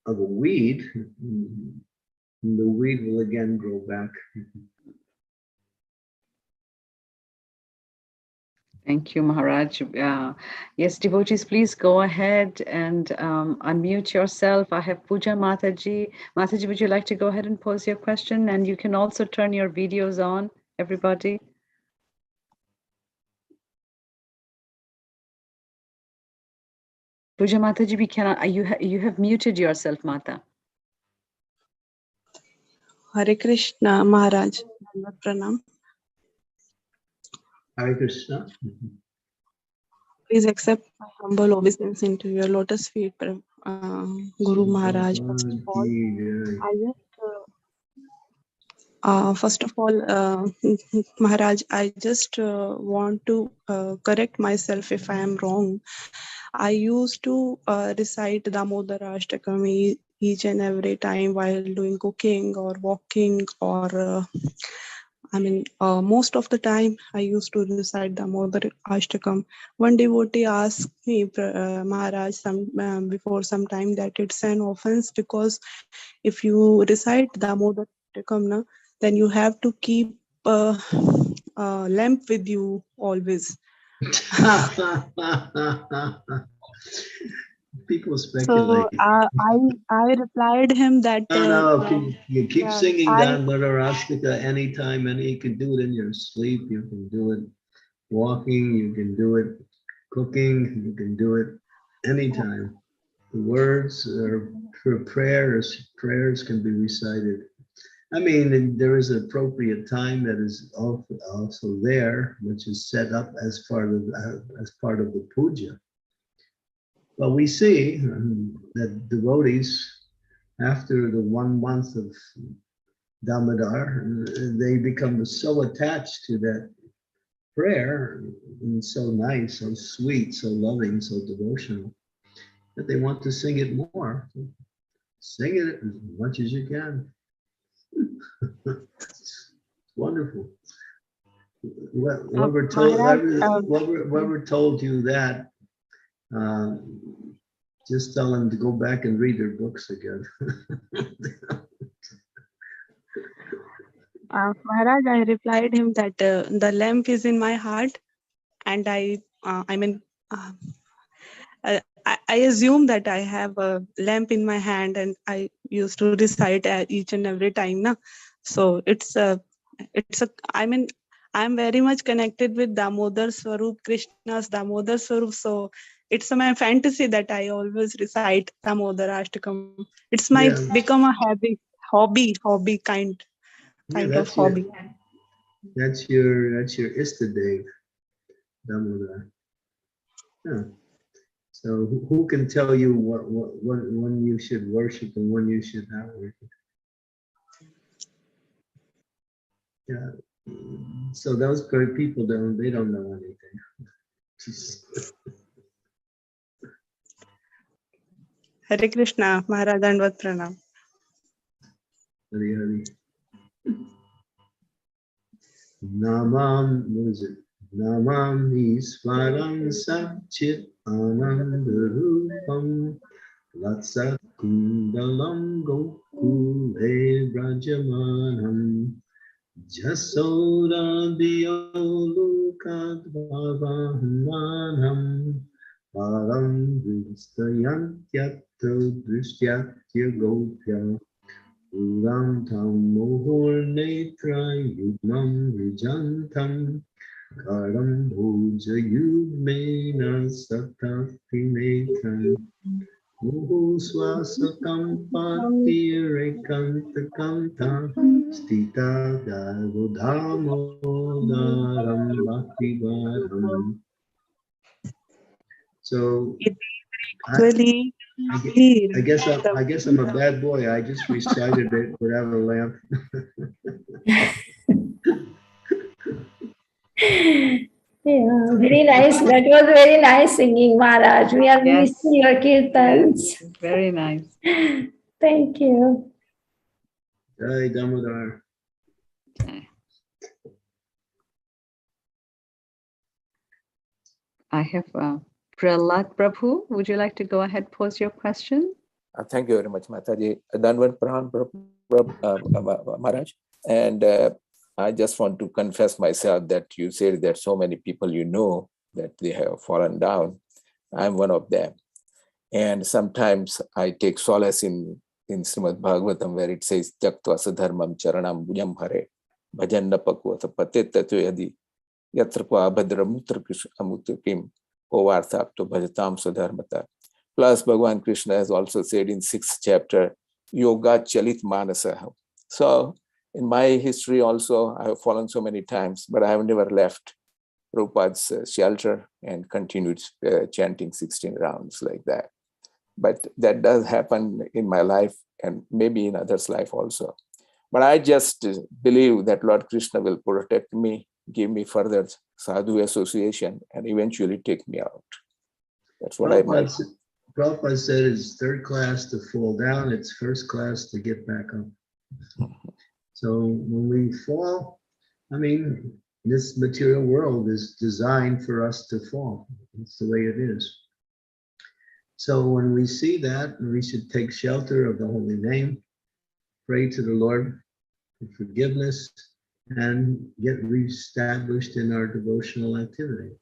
of a weed, the weed will again grow back. Thank you, Maharaj. Yes, devotees, please go ahead and unmute yourself. I have Puja Mataji. Mataji, would you like to go ahead and pose your question? And you can also turn your videos on, everybody. Puja Mataji, we cannot. You have muted yourself, Mata. Hare Krishna, Maharaj. Pranam. Hare Krishna. Please accept my humble obeisance into your lotus feet, Guru Maharaj. First of all, Maharaj, I just want to correct myself if I am wrong. I used to recite Damodara Ashtakam each and every time while doing cooking or walking or most of the time I used to recite Damodara Ashtakam. One devotee asked me, Maharaj, before some time that it's an offense because if you recite Damodara Ashtakam, then you have to keep a lamp with you always. People speculate. So I replied him that you keep singing Damodara Ashtakam anytime, and you can do it in your sleep. You can do it walking. You can do it cooking. You can do it anytime. The words are for prayers. Prayers can be recited. I mean, there is an appropriate time that is also there, which is set up as part of the puja. But we see that devotees, after the 1 month of Damodar, they become so attached to that prayer, and so nice, so sweet, so loving, so devotional, that they want to sing it more. Sing it as much as you can. It's wonderful. Whoever told you that, just tell them to go back and read their books again. Maharaj, I replied him that the lamp is in my heart, and I assume that I have a lamp in my hand, and I used to recite each and every time. So I'm very much connected with Damodar Swarup, Krishna's Damodar Swarup. So it's my fantasy that I always recite Damodara Ashtakam. It's my Yeah. become a hobby kind of that's hobby. That's your Istadev, Damodar. Yeah. So who can tell you what when you should worship and when you should not worship? Yeah. So those people they don't know anything. Hare Krishna, Maharaj Dandvat Pranam. Hari. Namam Iswaram Satchit Anandarupam Latsat Kundalam Gokule Brajamanam Jasoda Diolukadvavanam Param Vistayantyatto Drishyatya Gopya Uram Tam Mohor Netra Yudnam Vijantam Karam Bhoja Yudmena Satati Netram Muhu Swasakam Pati Rekantakanta Stita Davodhamodaram Bhaktivaram. So I guess I'm a bad boy. I just recited it without a lamp. Yeah, very nice. That was very nice singing, Maharaj. We are missing your kirtans. Yes, very nice. Thank you. Jai Damodar. I have Prahlad Prabhu. Would you like to go ahead, pose your question? Thank you very much, Mataji. Dandavat Pranam, Maharaj. And I just want to confess myself that you said that so many people you know that they have fallen down. I'm one of them. And sometimes I take solace in Srimad Bhagavatam where it says, Tyaktva sadharmam charanam bhujam hare bhajanna pakvata patetatu yadi yatrapa abhadram mutrapim ovarthapto bhajatam sadharmata. Plus, Bhagavan Krishna has also said in 6th chapter, Yoga Chalit Manasa. So, in my history also, I have fallen so many times, but I have never left Prabhupada's shelter and continued chanting 16 rounds like that. But that does happen in my life and maybe in others' life also. But I just believe that Lord Krishna will protect me, give me further sadhu association, and eventually take me out. That's what I might. Prabhupada said it's third class to fall down, it's first class to get back up. So when we fall, I mean, this material world is designed for us to fall. It's the way it is. So when we see that, we should take shelter of the holy name, pray to the Lord for forgiveness, and get reestablished in our devotional activity.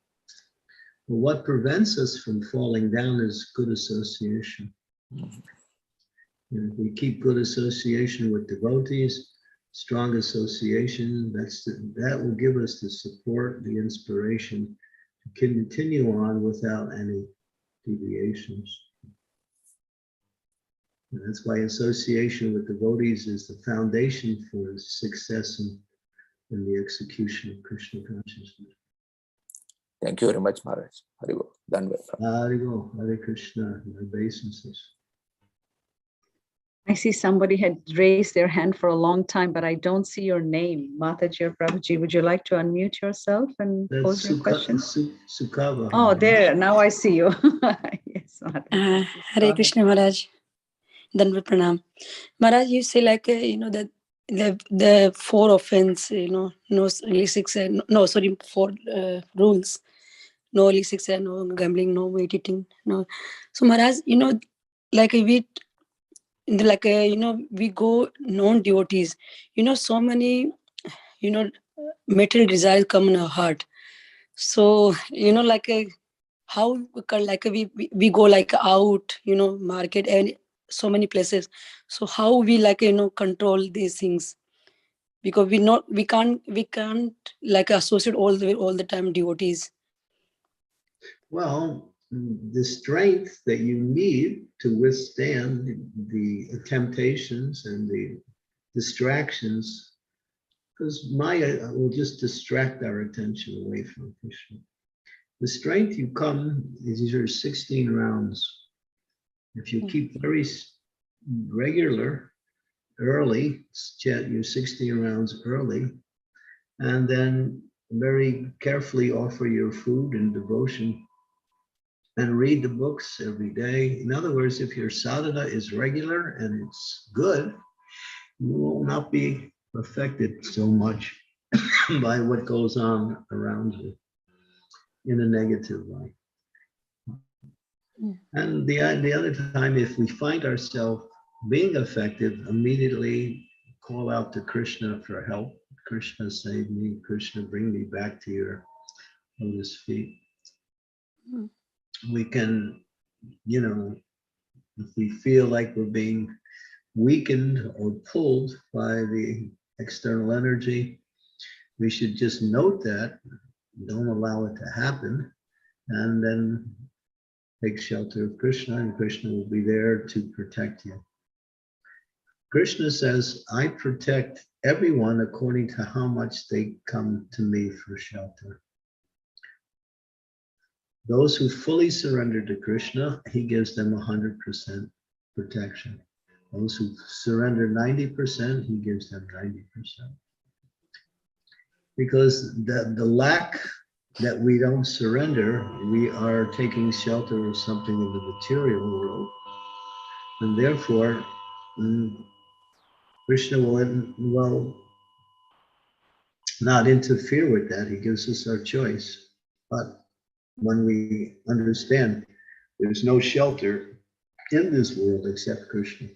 But what prevents us from falling down is good association. If we keep good association with devotees, strong association, that will give us the support, the inspiration to continue on without any deviations. And that's why association with devotees is the foundation for success in the execution of Krishna consciousness. Thank you very much, Maharaj. Haribo. Haribo. Hare Krishna. My obeisances. I see somebody had raised their hand for a long time, but I don't see your name. Mataji or Prabhuji, would you like to unmute yourself and pose your question? Sukava. Oh, there. Now I see you. Yes, Hare Krishna, Maharaj. Dandvat Pranam. Maharaj, you say like, that the 4 offense, no illicit, four rules. No illicit, no gambling, no weight eating, no. So Maharaj, like we go non-devotees, so many, material desires come in our heart. So, how we go out, market and so many places. So how we control these things? Because we can't associate all the time devotees. Well, the strength that you need to withstand the temptations and the distractions, because Maya will just distract our attention away from Krishna. The strength you come is your 16 rounds. If you keep very regular, early, chant your 16 rounds early, and then very carefully offer your food and devotion and read the books every day. In other words, if your sadhana is regular and it's good, you will not be affected so much by what goes on around you in a negative way. And the other time, if we find ourselves being affected, immediately call out to Krishna for help. Krishna, save me. Krishna, bring me back to your lotus feet. We can, if we feel like we're being weakened or pulled by the external energy, we should just note that, don't allow it to happen, and then take shelter of Krishna, and Krishna will be there to protect you. Krishna says, I protect everyone according to how much they come to me for shelter. Those who fully surrender to Krishna, he gives them 100% protection. Those who surrender 90%, he gives them 90%. Because the lack that we don't surrender, we are taking shelter of something in the material world. And therefore, Krishna will not interfere with that. He gives us our choice. But when we understand there's no shelter in this world except Krishna,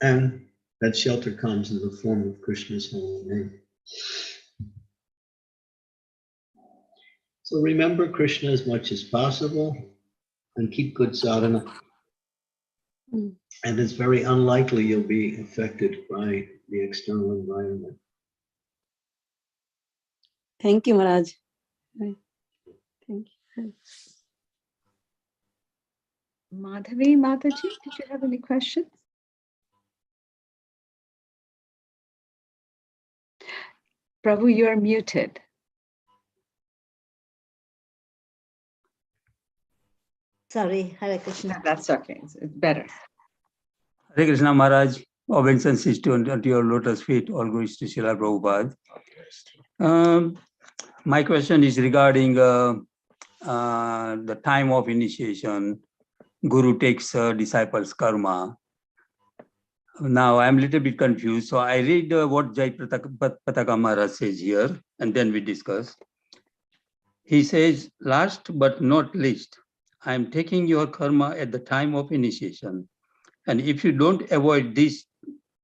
and that shelter comes in the form of Krishna's holy name. So remember Krishna as much as possible and keep good sadhana. And it's very unlikely you'll be affected by the external environment. Thank you, Maharaj. Thank you. Madhavi Mataji, did you have any questions? Prabhu, you are muted. Sorry, Hare Krishna. That's okay. It's better. Hare Krishna Maharaj, obeisances to your lotus feet, all goes to Srila Prabhupada. My question is regarding the time of initiation. Guru takes disciples' karma. Now I'm a little bit confused. So I read what Jai Pataka Maharaj says here, and then we discuss. He says, last but not least, I am taking your karma at the time of initiation. And if you don't avoid these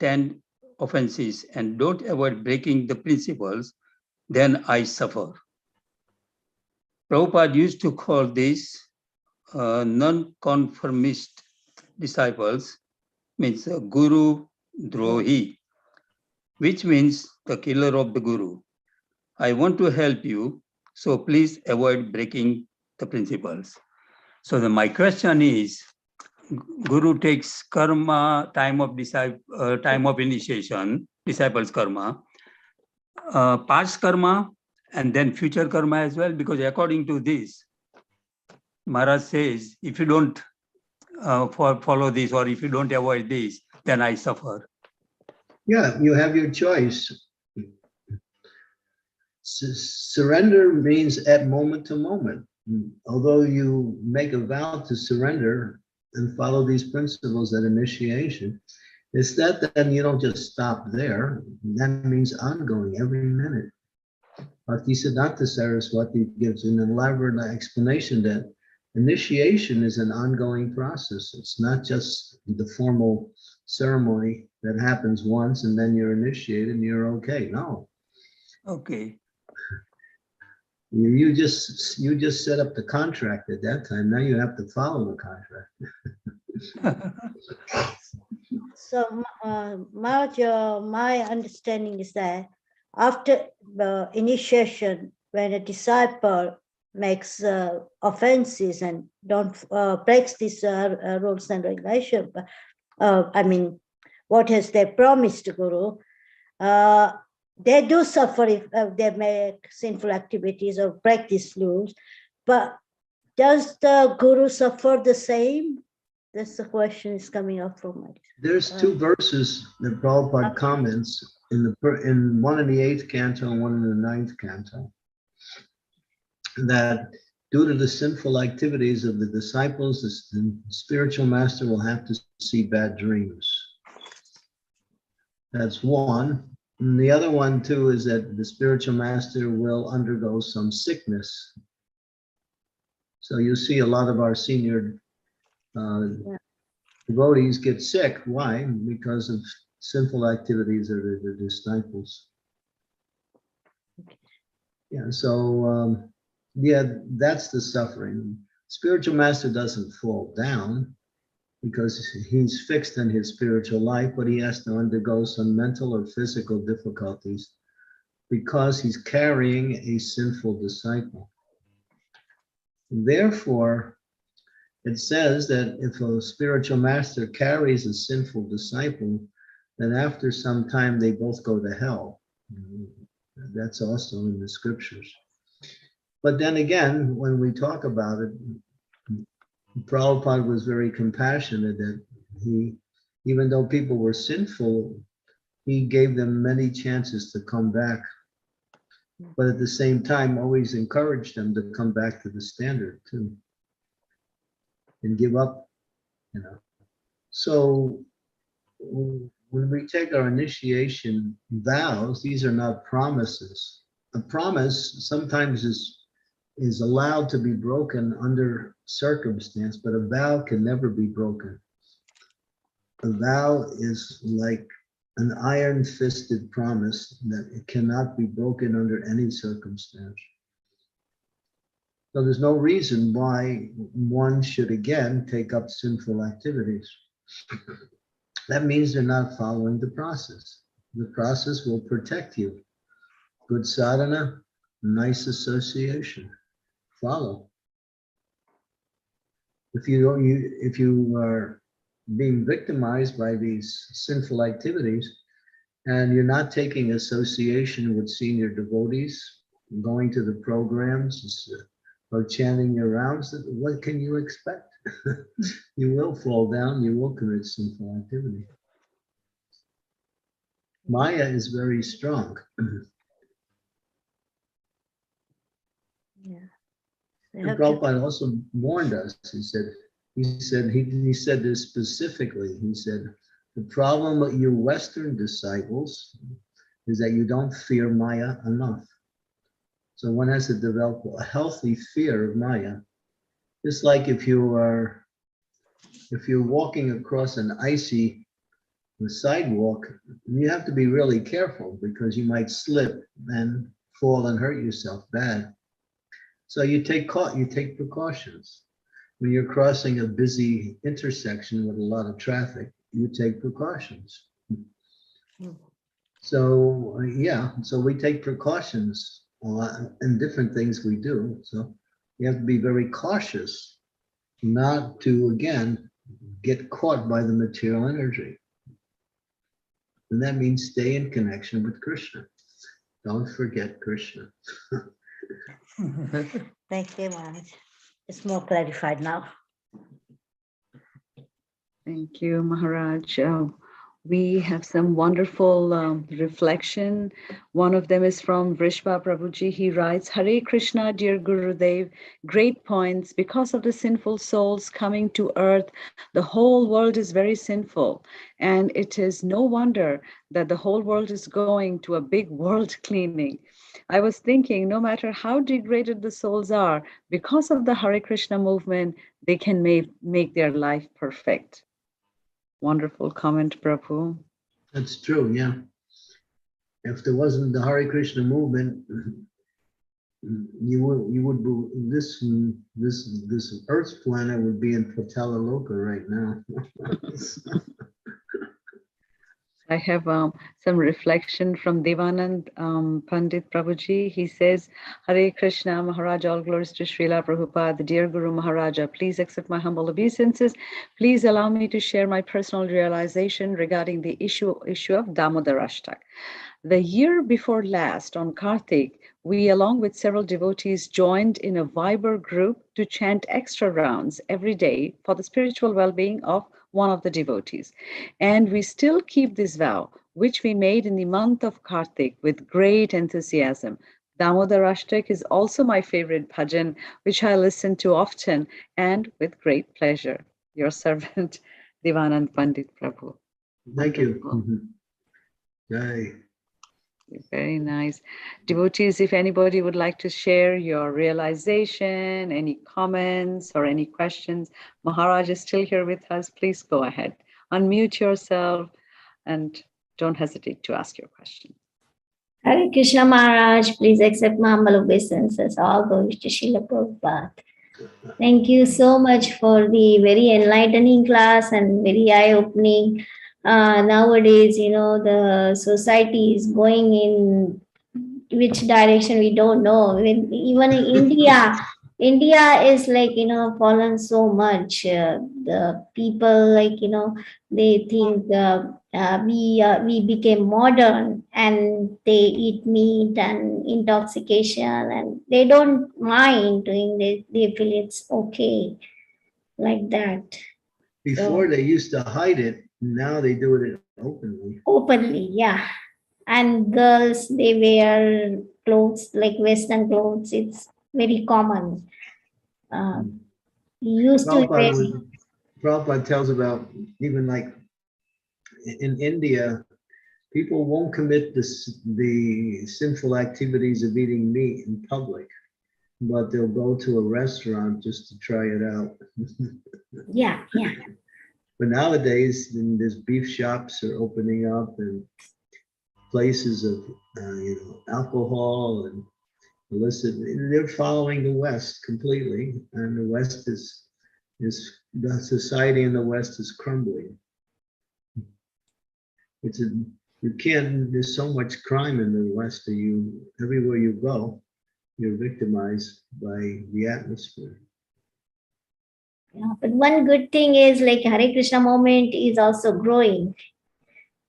10 offenses and don't avoid breaking the principles, then I suffer. Prabhupada used to call these non-conformist disciples, means Guru Drohi, which means the killer of the Guru. I want to help you, so please avoid breaking the principles. So my question is, Guru takes karma, time of initiation, disciples' karma, past karma, and then future karma as well, because according to this, Maharaj says, if you don't follow this or if you don't avoid this, then I suffer. Yeah, you have your choice. Surrender means at moment to moment. Although you make a vow to surrender and follow these principles at initiation, it's that then you don't just stop there. That means ongoing every minute. Bhaktisiddhanta Saraswati gives an elaborate explanation that initiation is an ongoing process. It's not just the formal ceremony that happens once and then you're initiated and you're okay. No. Okay. You just set up the contract at that time. Now you have to follow the contract. So, Maharaj, my understanding is that after the initiation, when a disciple makes offenses and don't breaks these rules and regulations, I mean, what has they promised Guru, they do suffer if they make sinful activities or break these rules, but does the Guru suffer the same? That's the question is coming up from my. There's two verses that Prabhupada comments in one in the 8th canto and one in the 9th canto, that due to the sinful activities of the disciples, the spiritual master will have to see bad dreams. That's one. And the other one too is that the spiritual master will undergo some sickness. So you see a lot of our senior devotees get sick. Why? Because of sinful activities of the disciples. Yeah, so yeah, that's the suffering. Spiritual master doesn't fall down because he's fixed in his spiritual life, but he has to undergo some mental or physical difficulties because he's carrying a sinful disciple. Therefore, it says that if a spiritual master carries a sinful disciple, then after some time they both go to hell. That's also in the scriptures. But then again, when we talk about it, Prabhupada was very compassionate that he, even though people were sinful, he gave them many chances to come back. But at the same time, always encouraged them to come back to the standard too. And give up, you know. So when we take our initiation vows, these are not promises. A promise sometimes is allowed to be broken under circumstance, but a vow can never be broken. A vow is like an iron-fisted promise that it cannot be broken under any circumstance. So there's no reason why one should again take up sinful activities. That means they're not following the process. The process will protect you. Good sadhana, nice association. Follow. If you are being victimized by these sinful activities and you're not taking association with senior devotees, going to the programs, or chanting your rounds, what can you expect? You will fall down, you will commit sinful activity. Maya is very strong. Yeah. And Prabhupada also warned us. He said this specifically. He said, the problem with you Western disciples is that you don't fear Maya enough. So one has to develop a healthy fear of Maya. Just like if you're walking across an icy sidewalk, you have to be really careful because you might slip and fall and hurt yourself bad. So you take precautions. When you're crossing a busy intersection with a lot of traffic, you take precautions. So yeah, so we take precautions a lot in different things we do. So you have to be very cautious not to, again, get caught by the material energy. And that means stay in connection with Krishna. Don't forget Krishna. Thank you, Maharaj. It's more clarified now. Thank you, Maharaj. We have some wonderful reflection. One of them is from Vrishva Prabhuji. He writes, Hare Krishna, dear Gurudev, great points. Because of the sinful souls coming to earth, the whole world is very sinful. And it is no wonder that the whole world is going to a big world cleaning. I was thinking, no matter how degraded the souls are, because of the Hare Krishna movement, they can make their life perfect. Wonderful comment, Prabhu. That's true, yeah. If there wasn't the Hare Krishna movement, this Earth's planet would be in Patala Loka right now. I have some reflection from Devanand Pandit Prabhuji. He says, Hare Krishna, Maharaj, all glories to Srila Prabhupada, dear Guru Maharaja. Please accept my humble obeisances. Please allow me to share my personal realization regarding the issue of Damodar Ashtak. The year before last, on Kartik, we, along with several devotees, joined in a Viber group to chant extra rounds every day for the spiritual well-being of one of the devotees. And we still keep this vow, which we made in the month of Kartik with great enthusiasm. Damodar Ashtak is also my favorite bhajan, which I listen to often and with great pleasure. Your servant, Devanand Pandit Prabhu. Thank you. Jai. Very nice. Devotees, if anybody would like to share your realization, any comments or any questions, Maharaj is still here with us. Please go ahead. Unmute yourself and don't hesitate to ask your question. Hare Krishna Maharaj, please accept my humble obeisances. All glories to Srila Prabhupada. Thank you so much for the very enlightening class and very eye-opening. Nowadays, the society is going in which direction we don't know. Even in India is like, fallen so much. The people, like, they think we became modern and they eat meat and intoxication and they don't mind doing this. They feel it's okay like that. Before they used to hide it, now they do it openly. Openly, yeah. And girls, they wear clothes like Western clothes. It's very common. Used to wear. Prabhupada tells about even like in India, people won't commit the sinful activities of eating meat in public, but they'll go to a restaurant just to try it out. Yeah. But nowadays, there's beef shops are opening up and places of alcohol and illicit. They're following the West completely, and the West is the society in the West is crumbling. There's so much crime in the West that everywhere you go, you're victimized by the atmosphere. Yeah, but one good thing is like Hare Krishna movement is also growing.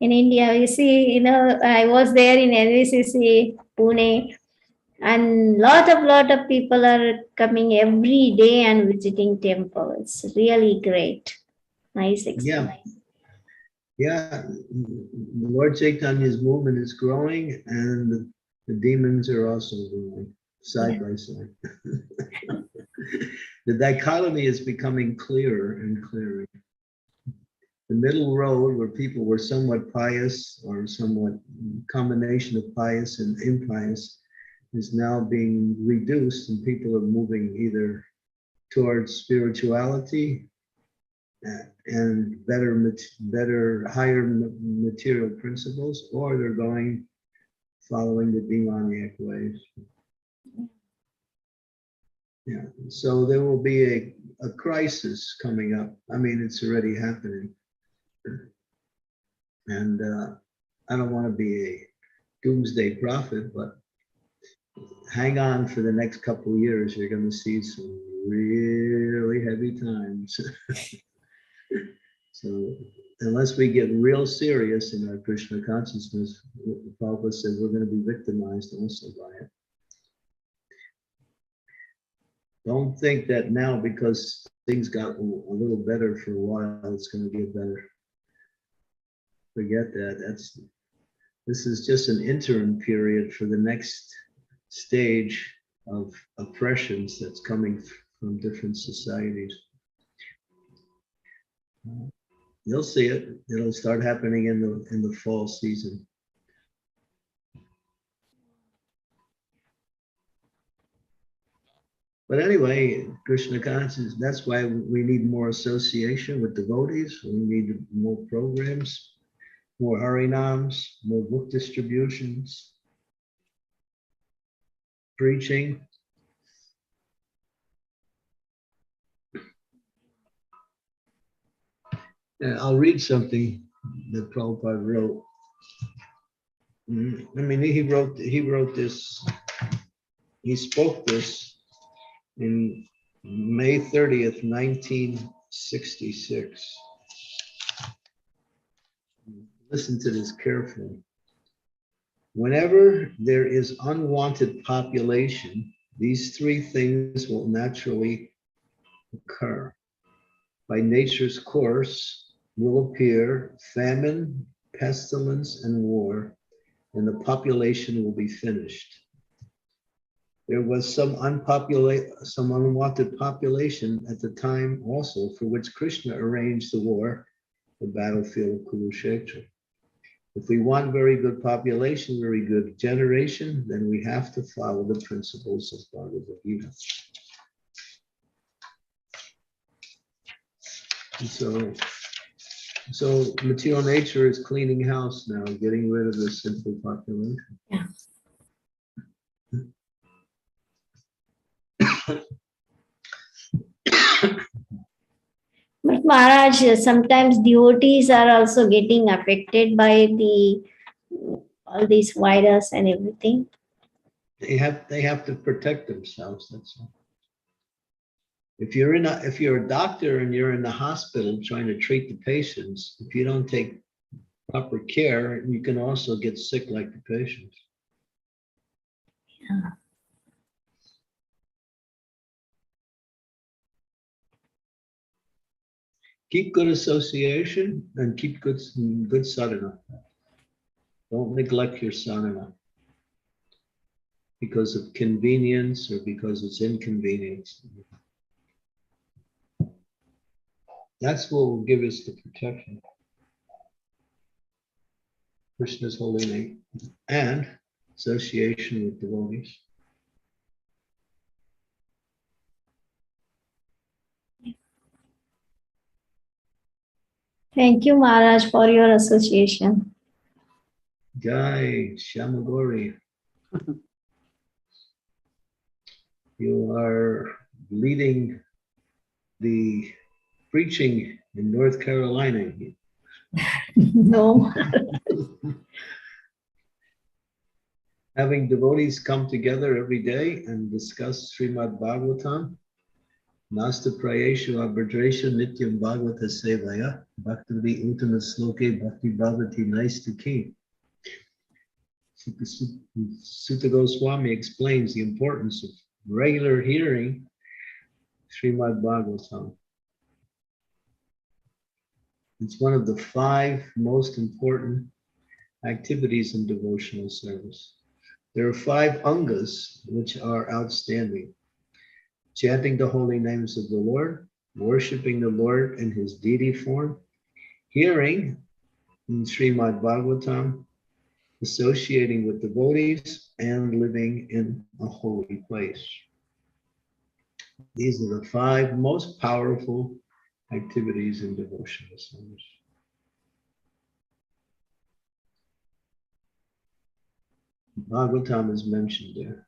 In India, you see, I was there in NVCC, Pune, and lot of people are coming every day and visiting temples. Really great. Nice experience. Yeah, Lord Chaitanya's movement is growing and the demons are also growing side by side. The dichotomy is becoming clearer and clearer. The middle road where people were somewhat pious or somewhat combination of pious and impious is now being reduced and people are moving either towards spirituality and better, higher material principles, or they're following the demoniac ways. Yeah, so there will be a crisis coming up. I mean, it's already happening. And I don't want to be a doomsday prophet, but hang on for the next couple of years. You're going to see some really heavy times. So unless we get real serious in our Krishna consciousness, Prabhupada said we're going to be victimized also by it. Don't think that now because things got a little better for a while, it's going to get better. Forget that. This is just an interim period for the next stage of oppressions that's coming from different societies. You'll see it. It'll start happening in the fall season. But anyway, Krishna consciousness, that's why we need more association with devotees. We need more programs, more harinams, more book distributions, preaching. I'll read something that Prabhupada wrote. I mean, he wrote this, he spoke this in May 30th, 1966. Listen to this carefully. Whenever there is unwanted population, these three things will naturally occur. By nature's course will appear famine, pestilence, and war, and the population will be finished. There was some unwanted population at the time also for which Krishna arranged the war, the battlefield of Kurukshetra. If we want very good population, very good generation, then we have to follow the principles of Bhagavad Gita. And so material nature is cleaning house now, getting rid of the sinful population. Yeah. But Maharaj, sometimes devotees are also getting affected by all these virus and everything. They have to protect themselves. That's all. If you're a doctor and you're in the hospital trying to treat the patients, if you don't take proper care, you can also get sick like the patients. Yeah. Keep good association and keep good sadhana. Don't neglect your sadhana because of convenience or because it's inconvenience. That's what will give us the protection. Krishna's holy name and association with devotees. Thank you, Maharaj, for your association. Jai Shamagori. You are leading the preaching in North Carolina. No. Having devotees come together every day and discuss Srimad Bhagavatam. Nasta Prayeshu Abhadresha Nityam Bhagavata Sevaya Bhakti Uttama Sloke Bhakti Bhavati Naistaki. Sutta Goswami explains the importance of regular hearing Srimad Bhagavatam. It's one of the 5 most important activities in devotional service. There are 5 angas which are outstanding. Chanting the holy names of the Lord, worshiping the Lord in his deity form, hearing in Srimad Bhagavatam, associating with devotees, and living in a holy place. These are the 5 most powerful activities in devotional service. Bhagavatam is mentioned there.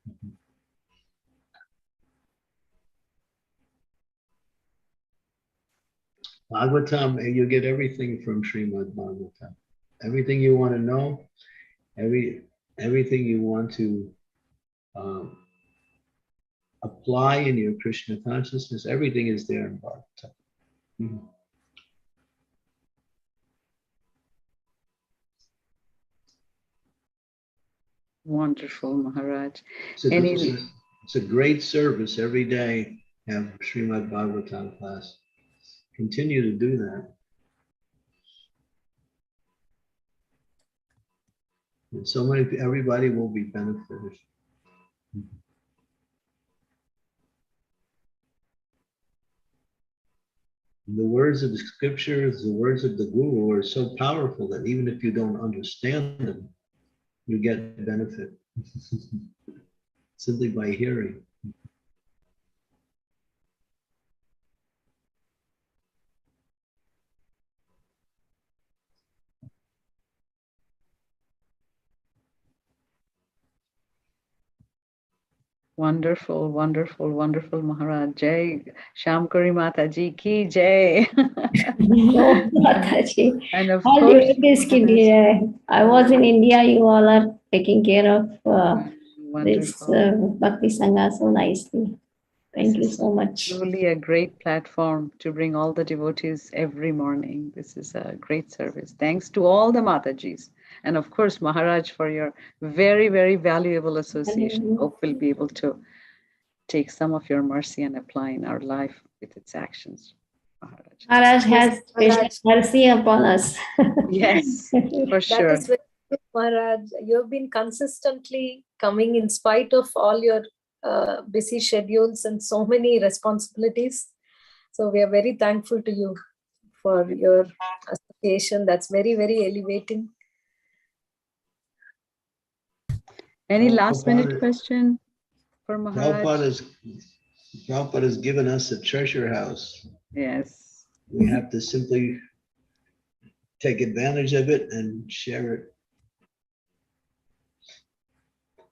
Bhagavatam, you get everything from Srimad Bhagavatam. Everything you want to know, everything you want to apply in your Krishna consciousness, everything is there in Bhagavatam. Mm-hmm. Wonderful, Maharaj. It's a great service every day. Have Srimad Bhagavatam class. Continue to do that. And so everybody will be benefited. The words of the scriptures, the words of the Guru are so powerful that even if you don't understand them, you get benefit simply by hearing. Wonderful, wonderful, wonderful, Maharaj. Jai Shamkari Mataji ki Jai. No, Mataji. And of All course, devotees ki jai. I was in India. You all are taking care of this Bhakti Sangha so nicely. Thank you so much. Truly a great platform to bring all the devotees every morning. This is a great service. Thanks to all the Matajis. And of course, Maharaj, for your very, very valuable association. Hope we'll be able to take some of your mercy and apply in our life with its actions. Maharaj has special mercy upon us. Yes, for sure. That is very good, Maharaj. You have been consistently coming in spite of all your busy schedules and so many responsibilities. So we are very thankful to you for your association. That's very, very elevating. Any last minute question for Maharaj? Prabhupada has given us a treasure house. Yes. We have to simply take advantage of it and share it.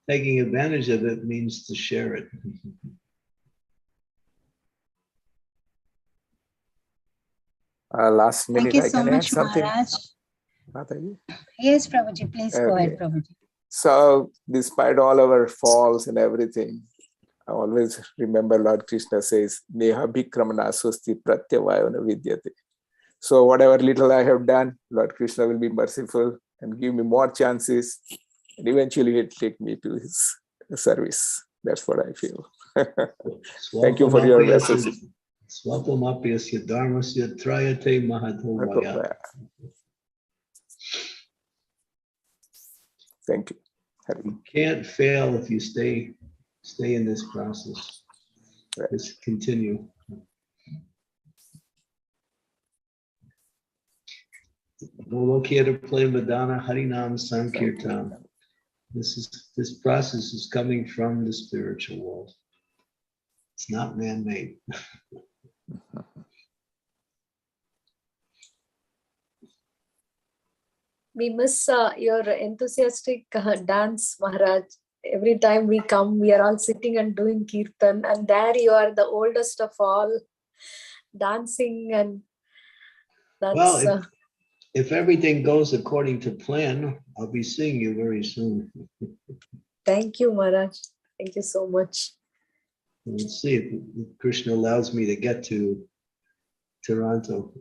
Taking advantage of it means to share it. Last minute, Thank you I so can add much, something. Maharaj. Mataji? Yes, Prabhuji, please go Okay. ahead, Prabhuji. So, despite all our faults and everything, I always remember Lord Krishna says, Neha Bhikramana Susti Pratyavayana Vidyate. So, whatever little I have done, Lord Krishna will be merciful and give me more chances. And eventually, he'll take me to his service. That's what I feel. Thank you for your message. Swapamapyasya dharmasya trayate mahatovaya. Thank you. You can't fail if you stay in this process. Just continue. Moloketa play Madana Harinam Sankirtan. This process is coming from the spiritual world. It's not man-made. We miss your enthusiastic dance, Maharaj. Every time we come, we are all sitting and doing kirtan, and there you are, the oldest of all, dancing, and that's. Well, if everything goes according to plan, I'll be seeing you very soon. Thank you, Maharaj. Thank you so much. Let's see if Krishna allows me to get to Toronto.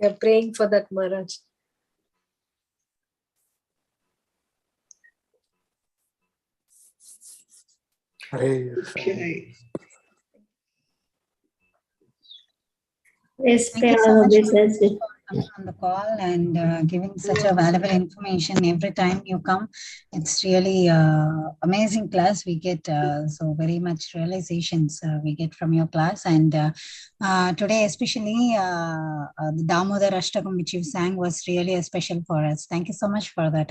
We are praying for that, Maharaj. Okay. Yes, Thank you so much for coming on the call and giving such a valuable information every time you come. It's really amazing class. We get so very much realizations we get from your class. And today, especially the Damodar Ashtakam which you sang was really special for us. Thank you so much for that.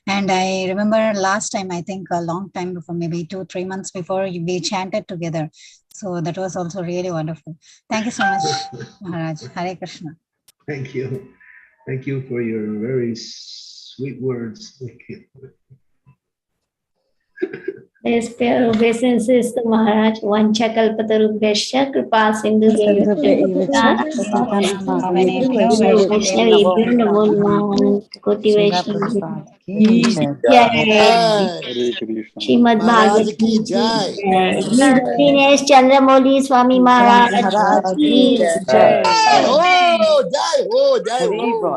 And I remember last time, I think a long time before, maybe 2-3 months before, we chanted together. So that was also really wonderful. Thank you so much, Maharaj. Hare Krishna. Thank you. Thank you for your very sweet words. Thank you. Yes, pure obeisances to Maharaj. Vancha kalpatarubhyasya kripa sindhu Vaishnavibhyo namo namo Koti Vaishnavibhyo. Srimad Bhagavatam. Dinesh Candramauli Swami Maharaj. Jai ho, jai ho, jai ho.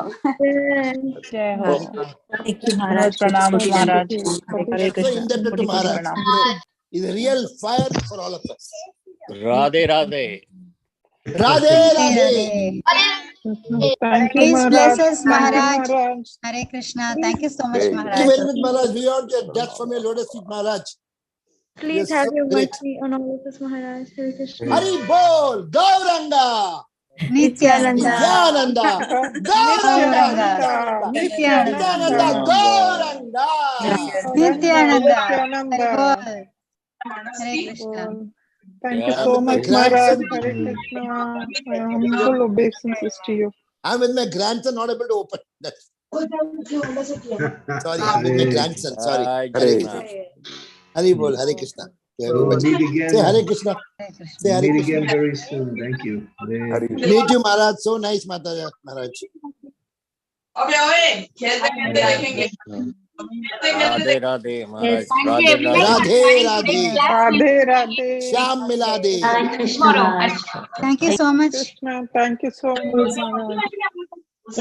Thank you, Maharaj. Pranam, Maharaj. We are so indebted to Maharaj. He's a real fire for all of us. Radhe Radhe. Radhe Radhe. Please bless us, Maharaj. Hare Krishna. Thank you so much, Thank Maharaj. you very much, Maharaj. We all get that from your lotus feet, Maharaj. Please Yes, have your great. mercy on all of us, Maharaj. Hare Krishna. Hari Bol, Gauranga. Nityananda. Nityananda. Gauranga. Nityananda. Gauranga. Nityananda. Hare Krishna. Thank you so much, Maharaj. Hare Krishna. I'm with my grandson, not able to open that. Sorry, I'm with my grandson. Sorry. Hare Hare Krishna. Krishna. Hare Bol, Hare Krishna. To So everybody. meet again. Say Hare Krishna. Say Hare Meet Krishna. again very soon. Thank you. Hare Krishna. Meet you, Maharaj. So nice, Maharaj. Radhe Radhe Maharaj. Radhe Radhe. Radhe Radhe. Radhe Radhe. Shyam Milade. Thank you so much. Thank you so much, Maharaj.